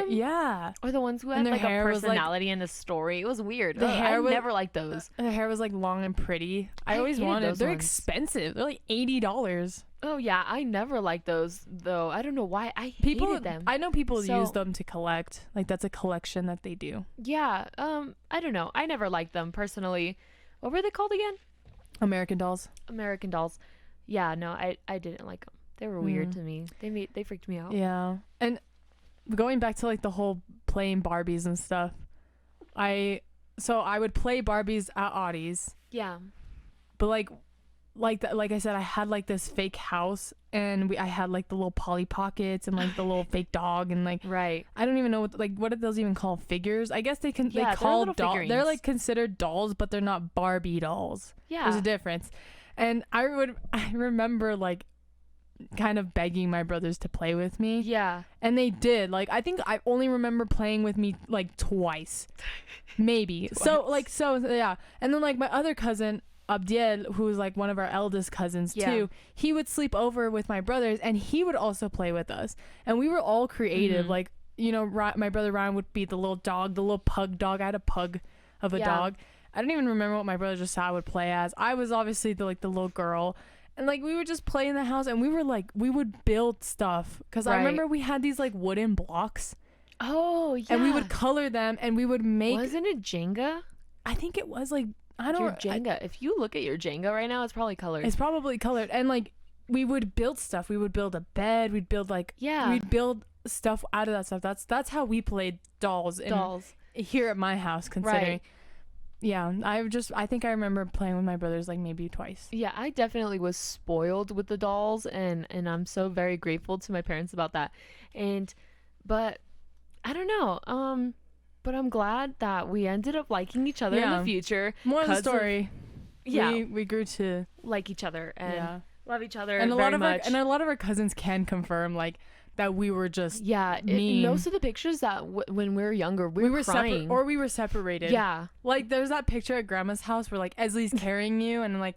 Yeah. Or the ones who had like a personality and a story. It was weird. I never liked those. The hair was like long and pretty. I always wanted. They're expensive. They're like $80. Oh yeah, I never liked those though. I don't know why. I hated them. I know people use them to collect. Like that's a collection that they do. Yeah. I don't know. I never liked them personally. What were they called again? American dolls. American dolls. Yeah. No, I didn't like them. They were weird to me. They freaked me out. Yeah. And going back to like the whole playing Barbies and stuff, I would play Barbies at Audie's. Yeah. But like I said, I had like this fake house and I had like the little Polly Pockets and like the little fake dog and like right. I don't even know what are those even called? Figures? I guess they call dolls. They're like considered dolls, but they're not Barbie dolls. Yeah. There's a difference. And I remember like kind of begging my brothers to play with me. Yeah. And they did. Like, I think I only remember playing with me like twice. Maybe. Twice. So yeah. And then like my other cousin, Abdiel, who was like one of our eldest cousins too, he would sleep over with my brothers and he would also play with us. And we were all creative. Like, you know, my brother Ryan would be the little dog, the little pug dog. I had a pug of a dog. I don't even remember what my brother just said I would play as. I was obviously the little girl. And like we would just play in the house and we would build stuff. Because I remember we had these like wooden blocks. Oh, yeah. And we would color them and we would make. Wasn't it Jenga? I think it was like, I don't know. Jenga. If you look at your Jenga right now, it's probably colored. It's probably colored. And like we would build stuff. We would build a bed. We'd build like, we'd build stuff out of that stuff. That's how we played dolls. Here at my house, considering. Right. Yeah, I think I remember playing with my brothers like maybe twice. Yeah, I definitely was spoiled with the dolls, and I'm so very grateful to my parents about that. But I don't know. But I'm glad that we ended up liking each other in the future. More of the story. Yeah, we grew to like each other and love each other and very much. And a lot of our cousins can confirm like that we were just mean. Most of the pictures that when we were younger, we were crying or we were separated. Yeah, like there's that picture at Grandma's house where like Esley's carrying you and like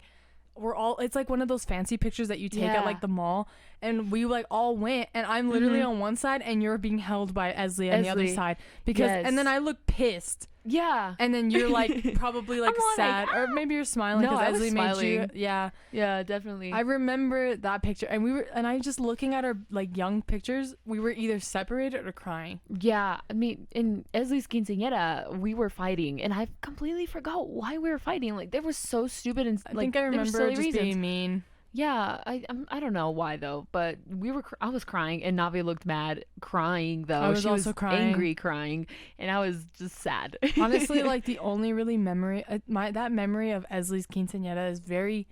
we're all, it's like one of those fancy pictures that you take at like the mall, and we like all went and I'm literally on one side and you're being held by Esley on the other side because and then I look pissed. Yeah. And then you're like probably like sad or maybe you're smiling because Esley made you. Yeah, definitely. I remember that picture and I just looking at our like young pictures, we were either separated or crying. Yeah, I mean in Esley's quinceañera we were fighting and I completely forgot why we were fighting. Like they were so stupid and I think I remember just being mean. Yeah, I don't know why though, but I was crying and Navi looked mad crying though. She was crying. Angry crying, and I was just sad. Honestly, like the only really memory that memory of Esley's quinceañera is very,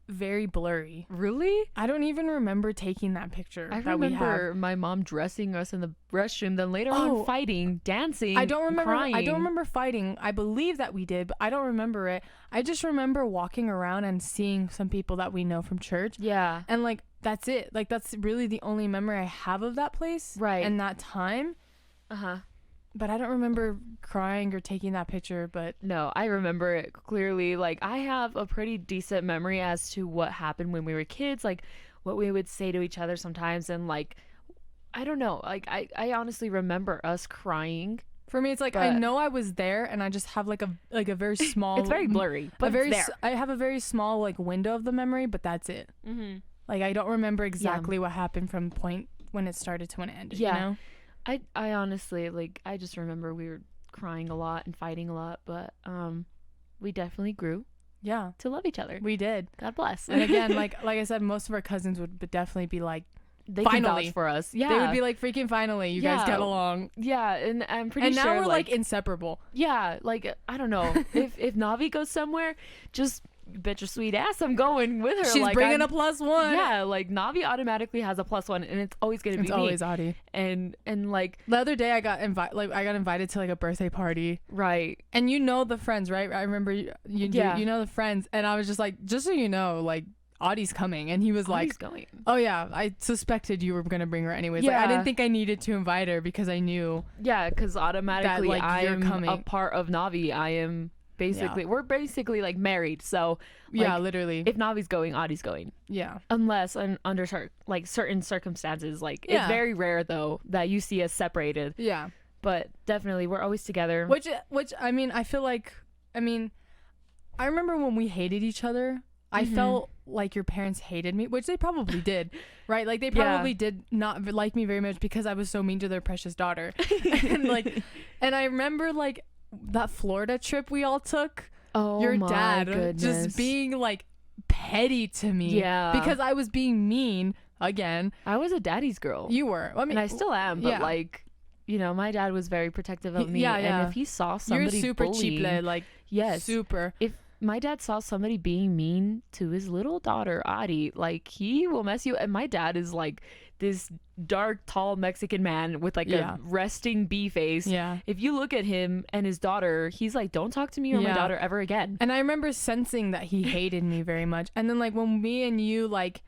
very blurry. Really? I don't even remember taking that picture. I remember my mom dressing us in the restroom, then later on fighting, dancing. I don't remember crying. I don't remember fighting. I believe that we did, but I don't remember it. I just remember walking around and seeing some people that we know from church. Yeah. And like that's it. Like that's really the only memory I have of that place. Right. And that time. Uh-huh. But I don't remember crying or taking that picture, but no, I remember it clearly. Like I have a pretty decent memory as to what happened when we were kids, like what we would say to each other sometimes, and like I don't know, like I honestly remember us crying. For me, it's like I know I was there, and I just have like a very small. It's very blurry, but I have a very small like window of the memory, but that's it. Mm-hmm. Like I don't remember exactly what happened from point when it started to when it ended. Yeah. You know? I honestly, like, I just remember we were crying a lot and fighting a lot, but we definitely grew to love each other. We did. God bless. And again, like I said, most of our cousins would definitely be like, they finally can vouch for us. Yeah. They would be like, freaking finally, you guys get along. Yeah, and I'm pretty sure. And now we're like inseparable. Yeah, like, I don't know. if Navi goes somewhere, just bet your sweet ass I'm going with her. She's like, bringing a +1. Yeah, like Navi automatically has a +1 and it's always gonna be me. It's always Adi. And like the other day I got invited to like a birthday party. Right. And you know the friends, right? I remember you know the friends, and I was just like, just so you know, like Adi's coming, and he was Adi's going. Oh yeah, I suspected you were gonna bring her anyways. Yeah. Like, I didn't think I needed to invite her because I knew. Yeah, because automatically that, like, I'm a part of Navi. I am. Basically, we're basically like married, so like, literally. If Navi's going, Adi's going. Yeah. Unless under certain circumstances, like it's very rare though that you see us separated. Yeah. But definitely, we're always together. Which I mean, I feel like I remember when we hated each other. I felt like your parents hated me, which they probably did, right? Like they probably did not like me very much because I was so mean to their precious daughter, and I remember like. That Florida trip we all took, your dad just being like petty to me, because I was being mean again. I was a daddy's girl. You were. I mean, and I still am, but like, you know, my dad was very protective of me. And if he saw somebody you're super bullying, cheap, like super. If my dad saw somebody being mean to his little daughter Adi, like he will mess you. And my dad is like this dark, tall Mexican man with like a resting bee face. Yeah. If you look at him and his daughter, he's like, don't talk to me or my daughter ever again. And I remember sensing that he hated me very much. And then like when me and you like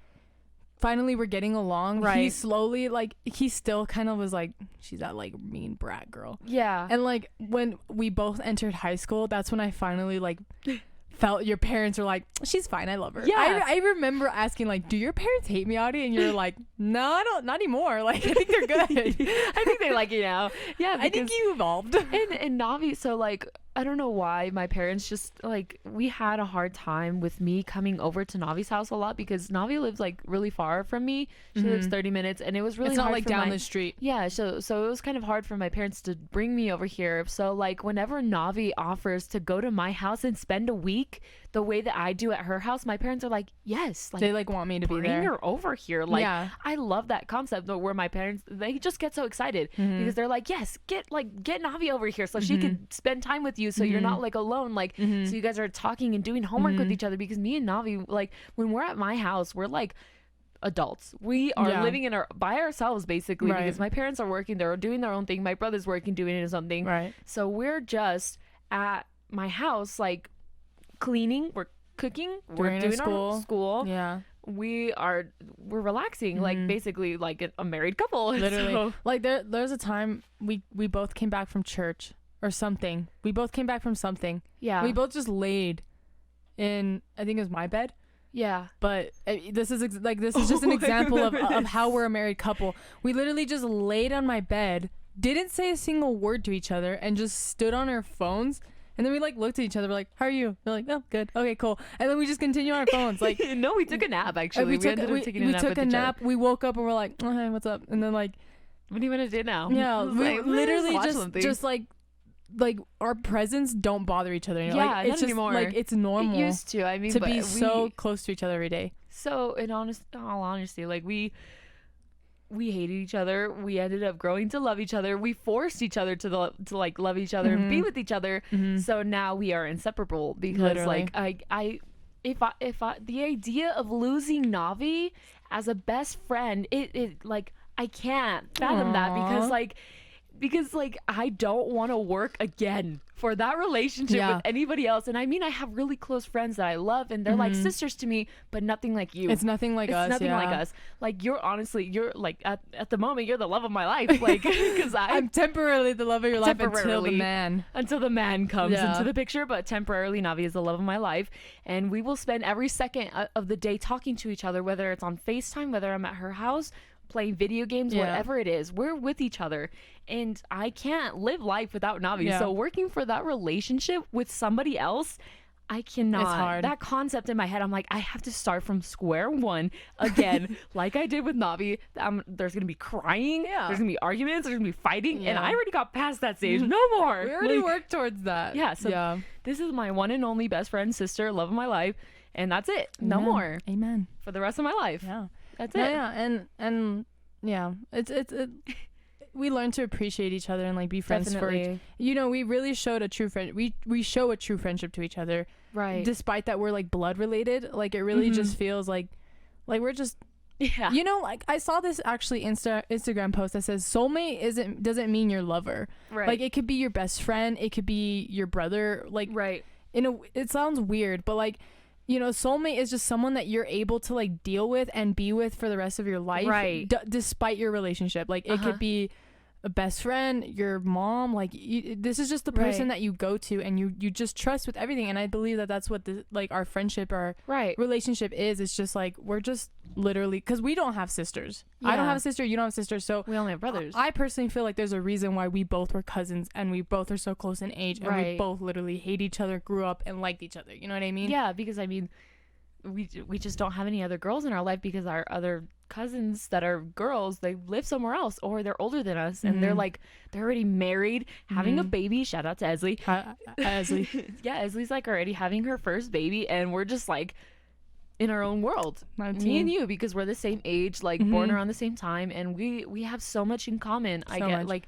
finally were getting along, right, he slowly, like, he still kind of was like, she's that like mean brat girl. Yeah. And like when we both entered high school, that's when I finally like felt your parents were like, she's fine, I love her. Yeah. I remember asking like, do your parents hate me, Audie? And you're like, no, I don't, not anymore. Like, I think they're good. I think they like you now. Yeah, I think you evolved. And Navi, so like, I don't know why my parents just like, we had a hard time with me coming over to Navi's house a lot because Navi lives like really far from me. She lives 30 minutes, and it was really it's not hard like for down the street. Yeah, so it was kind of hard for my parents to bring me over here. So like whenever Navi offers to go to my house and spend a week the way that I do at her house, my parents are like, yes, like, They like want me to be bring there. her over here. Like, Yeah. I love that concept though, where my parents, they just get so excited because they're like, yes, get Navi over here so she could spend time with you, so you're not like alone, like so you guys are talking and doing homework with each other, because me and Navi, like when we're at my house, we're like adults. We are living in by ourselves basically, because my parents are working, they're doing their own thing, my brother's working, doing his own thing, Right. so we're just at my house, like cleaning, we're cooking, we're doing our school. Yeah. We're relaxing, like basically like a married couple. Literally. So, Like there's a time we both came back from church or something. We both came back from something. yeah. We both just laid in, I think it was my bed. yeah. But this is just an example of how we're a married couple. We literally just laid on my bed, didn't say a single word to each other, and just stood on our phones. And then we like looked at each other. We're like, "How are you?" They're like, "Oh, good. Okay, cool." And then we just continue on our phones. Like, No, we took a nap actually. we ended up taking a nap. took with a each nap. other. We woke up and we're like, "Oh, hey, what's up?" And then like, What do you want to do now? yeah, I was we like, literally watch just something. just like our presence don't bother each other. You know? Yeah, like, it's not just anymore. like it's normal It used to. I mean, to but be we, so close to each other every day. So in all honesty, like we hated each other. We ended up growing to love each other. We forced each other to like love each other and be with each other. So now we are inseparable, because Literally. like if I the idea of losing Navi as a best friend, it like I can't fathom that, because I don't want to work again for that relationship Yeah. with anybody else. And I mean, I have really close friends that I love, and they're like sisters to me, but nothing like you. It's nothing like us. It's nothing yeah. like us. Like you're like at the moment, you're the love of my life. Like, because I'm temporarily the love of your life until the man comes Yeah. into the picture. But temporarily, Navi is the love of my life, and we will spend every second of the day talking to each other, whether it's on FaceTime, whether I'm at her house playing video games, Yeah. whatever it is, we're with each other. And I can't live life without Navi. Yeah. So working for that relationship with somebody else, I cannot. It's hard. That concept in my head, I'm like, I have to start from square one again, like I did with Navi. There's gonna be crying. Yeah. There's gonna be arguments. There's gonna be fighting, and Yeah. I already got past that stage. No more. We already Like, worked towards that. Yeah. So this is my one and only best friend, sister, love of my life, and that's it. No Amen. more Amen. for the rest of my life. Yeah. That's No, it. yeah, and yeah, it's we learn to appreciate each other and like be friends Definitely. for you know, we really showed a true friend. We show a true friendship to each other, Right. despite that we're like blood related. Like it really just feels like we're just Yeah. you know, like I saw this actually Instagram post that says soulmate doesn't mean your lover. Right. Like it could be your best friend, it could be your brother. Like Right. it sounds weird, but like, you know, soulmate is just someone that you're able to like deal with and be with for the rest of your life, Right. Despite your relationship. Like it could be a best friend, your mom, like this is just the person that you go to and you just trust with everything. And I believe that that's what like our friendship, our relationship is. It's just like we're just literally, because we don't have sisters. I don't have a sister, you don't have a sister, so We only have brothers. I personally feel like there's a reason why we both were cousins and we both are so close in age and we both literally hate each other, grew up and liked each other. You know what I mean? Yeah, because I mean, we just don't have any other girls in our life, because our other cousins that are girls, they live somewhere else, or they're older than us, and they're already married, having a baby. Shout out to Esley. Esley. Yeah, Esley's like already having her first baby, and we're just like in our own world. Me and you, because we're the same age, like born around the same time, and we have so much in common. I get like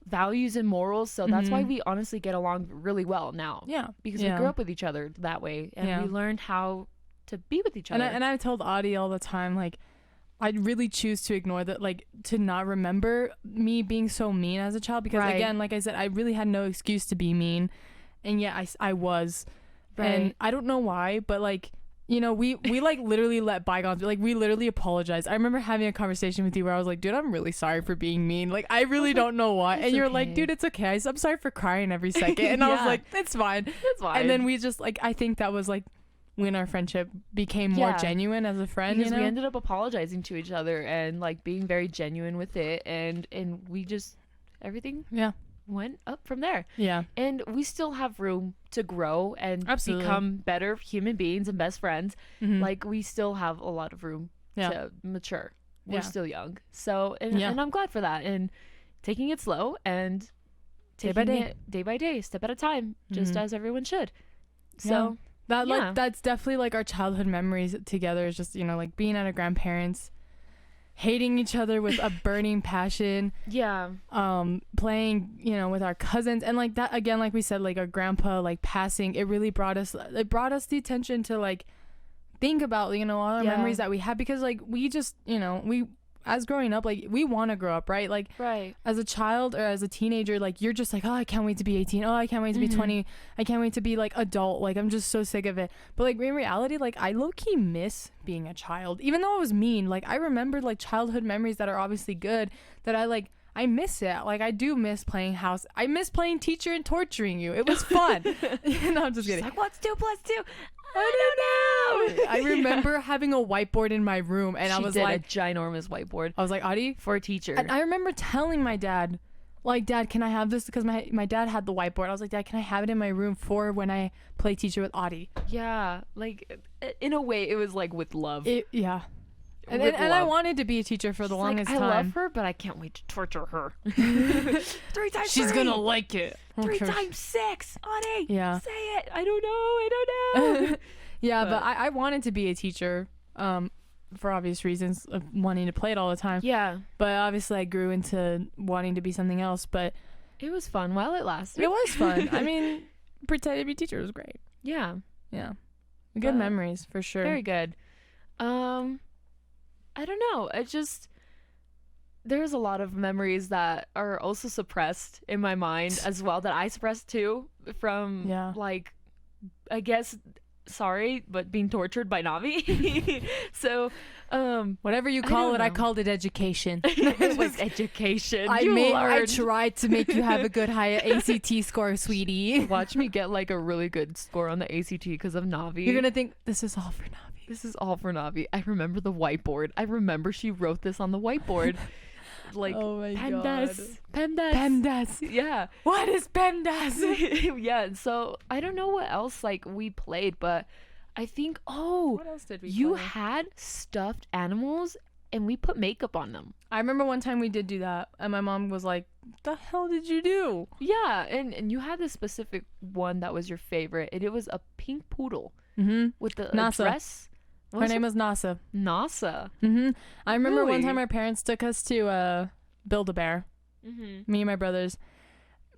values and morals, so that's why we honestly get along really well now. Yeah, because we grew up with each other that way, and we learned how to be with each other. And I told Audie all the time, like, I really choose to ignore that, like, to not remember me being so mean as a child, because again, like I said, I really had no excuse to be mean, and yet I was, and I don't know why, but like you know, we like literally let bygones, like we literally apologized. I remember having a conversation with you where I was like, dude, I'm really sorry for being mean. Like, I really don't know why. And you're like, dude, it's okay. I'm sorry for crying every second. And I was like, it's fine. It's fine. And then we just like, I think that was like when our friendship became more genuine as a friend. Because we ended up apologizing to each other and like being very genuine with it. And we just, everything went up from there. Yeah. And we still have room to grow and become better human beings and best friends. Like, we still have a lot of room to mature. We're still young. So, and I'm glad for that. And taking it slow and taking it day by day, step at a time, just as everyone should. So that's definitely like our childhood memories together, is just, you know, like being at our grandparents', hating each other with a burning passion. Playing, you know, with our cousins, and like that again, like we said, like our grandpa like passing, it really brought us the attention to like think about, you know, all our memories that we had, because like we just, you know, we, as growing up, like we want to grow up, right? Like as a child or as a teenager, like you're just like, oh, I can't wait to be 18. Oh, I can't wait to be 20. I can't wait to be like adult. Like, I'm just so sick of it. But like in reality, like I low-key miss being a child, even though I was mean. Like, I remembered like childhood memories that are obviously good, that I miss it. Like, I do miss playing house. I miss playing teacher and torturing you. It was fun. No, I'm just kidding. Like, what's 2 plus 2? I don't know. I remember having a whiteboard in my room, and I was like, a ginormous whiteboard. I was like, Adi, for a teacher. And I remember telling my dad, like, Dad, can I have this? Because my dad had the whiteboard. I was like, Dad, can I have it in my room for when I play teacher with Adi? Yeah, like in a way, it was like with love. And I wanted to be a teacher for the longest time. I love her, but I can't wait to torture her. 3 times She's gonna like it. 3 times 6. Adi, say it. I don't know. But I wanted to be a teacher, for obvious reasons of wanting to play it all the time. Yeah. But obviously I grew into wanting to be something else. But it was fun while it lasted. It was fun. I mean, pretending to be a teacher was great. Yeah. Good memories for sure. Very good. I don't know. There's a lot of memories that are also suppressed in my mind as well, that I suppressed too, from like, I guess, sorry, but being tortured by Navi. So, whatever you call it, I called it education. It was education. I tried to make you have a good high ACT score, sweetie. Watch me get like a really good score on the ACT because of Navi. You're gonna think this is all for Navi. This is all for Navi. I remember the whiteboard. I remember she wrote this on the whiteboard. Like, oh my PEMDAS. PEMDAS. Yeah. What is PEMDAS? Yeah. So I don't know what else like we played, but I think, what else did we play? had stuffed animals and we put makeup on them. I remember one time we did do that, and my mom was like, the hell did you do? Yeah. And you had this specific one that was your favorite, and it was a pink poodle with the dress. Her name was Nasa. I remember one time our parents took us to Build-A-Bear. Me and my brothers.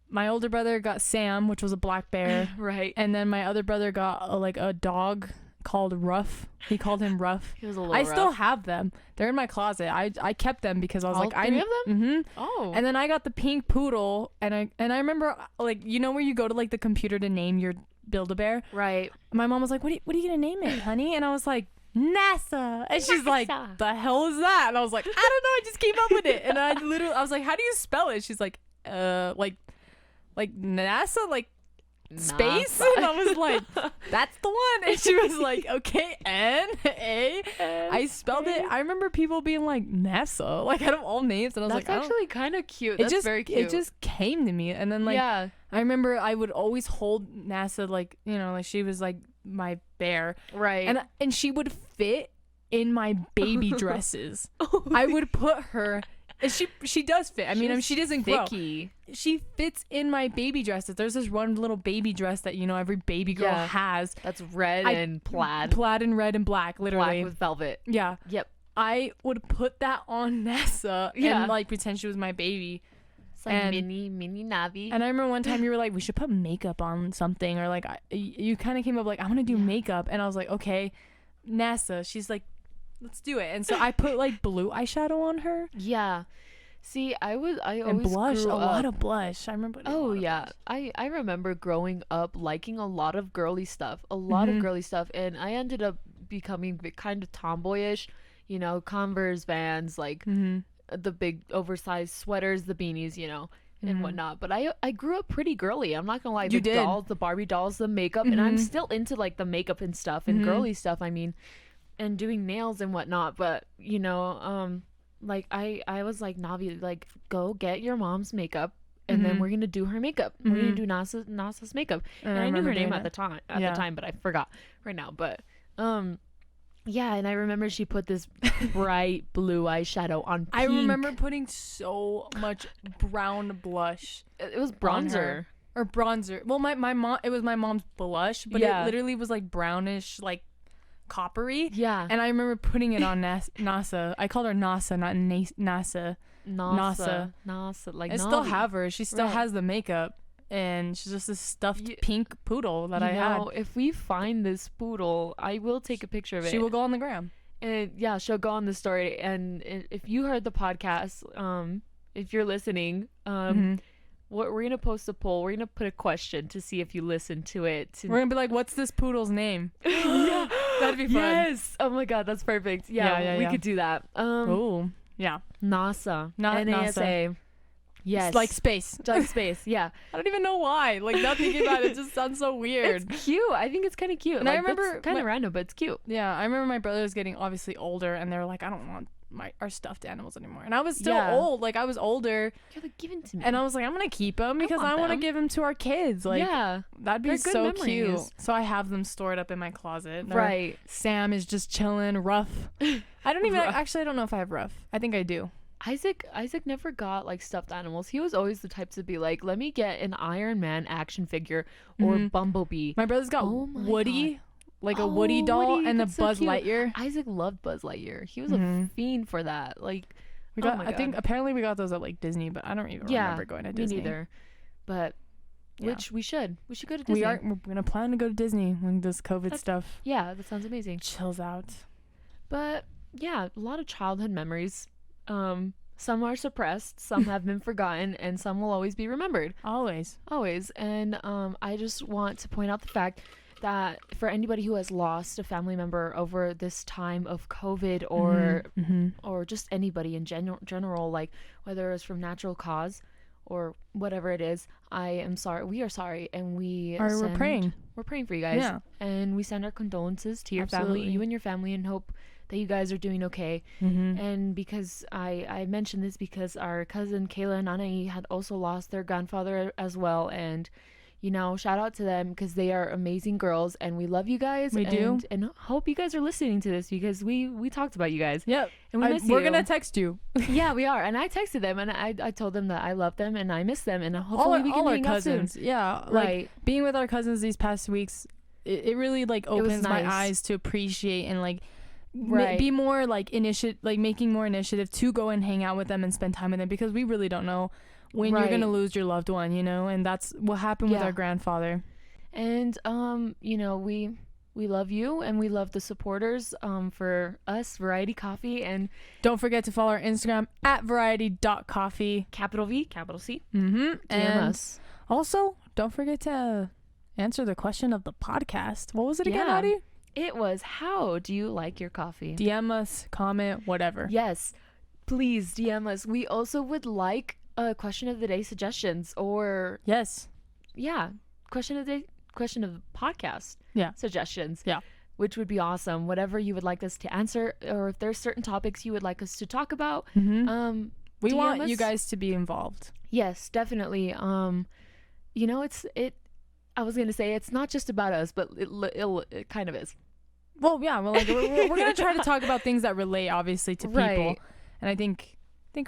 My older brother got Sam, which was a black bear. Right. And then my other brother got a dog called Ruff. He called him Ruff. He was a little rough. Still have them. They're in my closet. I kept them because I was All 3 of them? Oh. And then I got the pink poodle, and I remember, like, you know where you go to like the computer to name your Build-A-Bear? Right. My mom was like, what are you gonna name it, honey? And I was like, NASA. And she's like, the hell is that? And I was like, I don't know, I just came up with it. And I was like, how do you spell it? She's like like NASA, like space. And I was like, that's the one. And she was like, okay, N-A. I spelled it. I remember people being like, NASA, like out of all names. And I was that's like, actually kind of cute. That's very cute. It just came to me. And then like, I remember I would always hold NASA, like, you know, like she was like my bear, right? And she would fit in my baby dresses. I would put her, and she does fit. I mean, she doesn't thicky. Grow. She fits in my baby dresses. There's this one little baby dress that, you know, every baby girl has. That's red and plaid and red and black, literally black with velvet. Yeah. Yep. I would put that on Nessa and like pretend she was my baby. It's like mini Navi. And I remember one time you were like, we should put makeup on something, or like you kind of came up like, I want to do makeup, and I was like, okay, NASA. She's like, let's do it. And so I put like blue eyeshadow on her. Yeah. See, I always blush, grew a up. lot of blush. I remember. Oh yeah, I remember growing up liking a lot of girly stuff, and I ended up becoming kind of tomboyish, you know, Converse, Vans, like the big oversized sweaters, the beanies, you know, and whatnot. But I grew up pretty girly. I'm not gonna lie. The dolls, the Barbie dolls, the makeup, and I'm still into like the makeup and stuff and girly stuff. I mean, and doing nails and whatnot. But you know, like I was like, Navi, like go get your mom's makeup. And then we're gonna do her makeup. We're gonna do Nasa's makeup. And I knew her name at the time, but I forgot right now. But yeah, and I remember she put this bright blue eyeshadow on pink. I remember putting so much brown blush. It was bronzer. Or bronzer. Well, my mom, it was my mom's blush, but it literally was like brownish, like coppery. Yeah. And I remember putting it on Nasa. I called her Nasa, not NASA. Nasa. Like I still have her. She still has the makeup, and she's just this stuffed pink poodle that I had. If we find this poodle, I will take a picture of it. She will go on the gram. And yeah, she'll go on the story. And if you heard the podcast, if you're listening, we're gonna post a poll. We're gonna put a question to see if you listen to it. We're gonna be like, "What's this poodle's name?" Yeah, that'd be fun. Yes. Oh my god, that's perfect. Yeah, we could do that. Oh. Yeah. NASA. NASA. Yes. Like space. Like space, yeah. I don't even know why. Like, not thinking about it just sounds so weird. It's cute. I think it's kind of cute. And like, I remember... kind of random, but it's cute. Yeah, I remember my brothers getting obviously older, and they were like, I don't want our stuffed animals anymore. And I was still old. Like, I was older. You're like, give them to me. And I was like, I'm going to keep them because I want to give them to our kids. Like, that'd be so cute. So I have them stored up in my closet. Right. Sam is just chilling, rough. I don't even... Actually, I don't know if I have rough. I think I do. Isaac never got like stuffed animals. He was always the type to be like, let me get an Iron Man action figure or Bumblebee. My brother's got Woody, like a Woody doll, and a Buzz Lightyear. Isaac loved Buzz Lightyear. He was a fiend for that. Like, we got. I think apparently we got those at like Disney, but I don't even remember going to Disney. Me neither. But which we should go to Disney. We're gonna plan to go to Disney when this COVID stuff. Yeah, that sounds amazing. Chills out. But yeah, a lot of childhood memories. Some are suppressed, some have been forgotten, and some will always be remembered. Always. And I just want to point out the fact that for anybody who has lost a family member over this time of COVID or just anybody in general, like whether it's from natural cause or whatever it is, I am sorry. We are sorry, and we're praying. We're praying for you guys, and we send our condolences to your family, you and your family, and hope that you guys are doing okay. And because I mentioned this because our cousin Kayla and Anai had also lost their grandfather as well, and you know, shout out to them because they are amazing girls and we love you guys. We do, and hope you guys are listening to this because we talked about you guys. Yep. And we miss you. We're gonna text you. Yeah, we are. And I texted them and I told them that I love them and I miss them, and hopefully we can hang out soon. Yeah, like being with our cousins these past weeks, it really like opens my eyes to appreciate and like be more like making more initiative to go and hang out with them and spend time with them, because we really don't know when you're gonna lose your loved one, you know, and that's what happened with our grandfather. And you know, we love you and we love the supporters for us, Variety Coffee, and don't forget to follow our Instagram at variety.coffee, capital V, capital C. DM and us. Also, don't forget to answer the question of the podcast. What was it again, Adi? It was, how do you like your coffee? DM us, comment, whatever. Yes, please DM us. We also would like question of the day suggestions, or question of the podcast suggestions, which would be awesome. Whatever you would like us to answer, or if there's certain topics you would like us to talk about, we want you guys to be involved. Yes, definitely. You know, I was gonna say it's not just about us, but it kind of is. Well, yeah, well, like we're gonna try to talk about things that relate obviously to people, and I think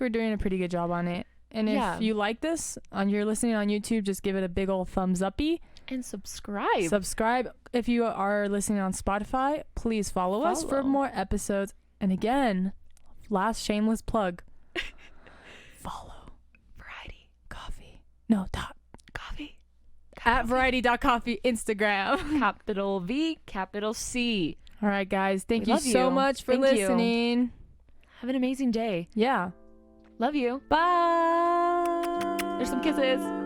we're doing a pretty good job on it. And if you like this, you're listening on YouTube, just give it a big old thumbs uppy. And subscribe. Subscribe. If you are listening on Spotify, please follow us for more episodes. And again, last shameless plug. Follow Variety Coffee. No, Coffee. At variety.coffee Instagram. Capital V, capital C. All right, guys. Thank you so much for listening. Have an amazing day. Yeah. Love you. Bye. There's some kisses.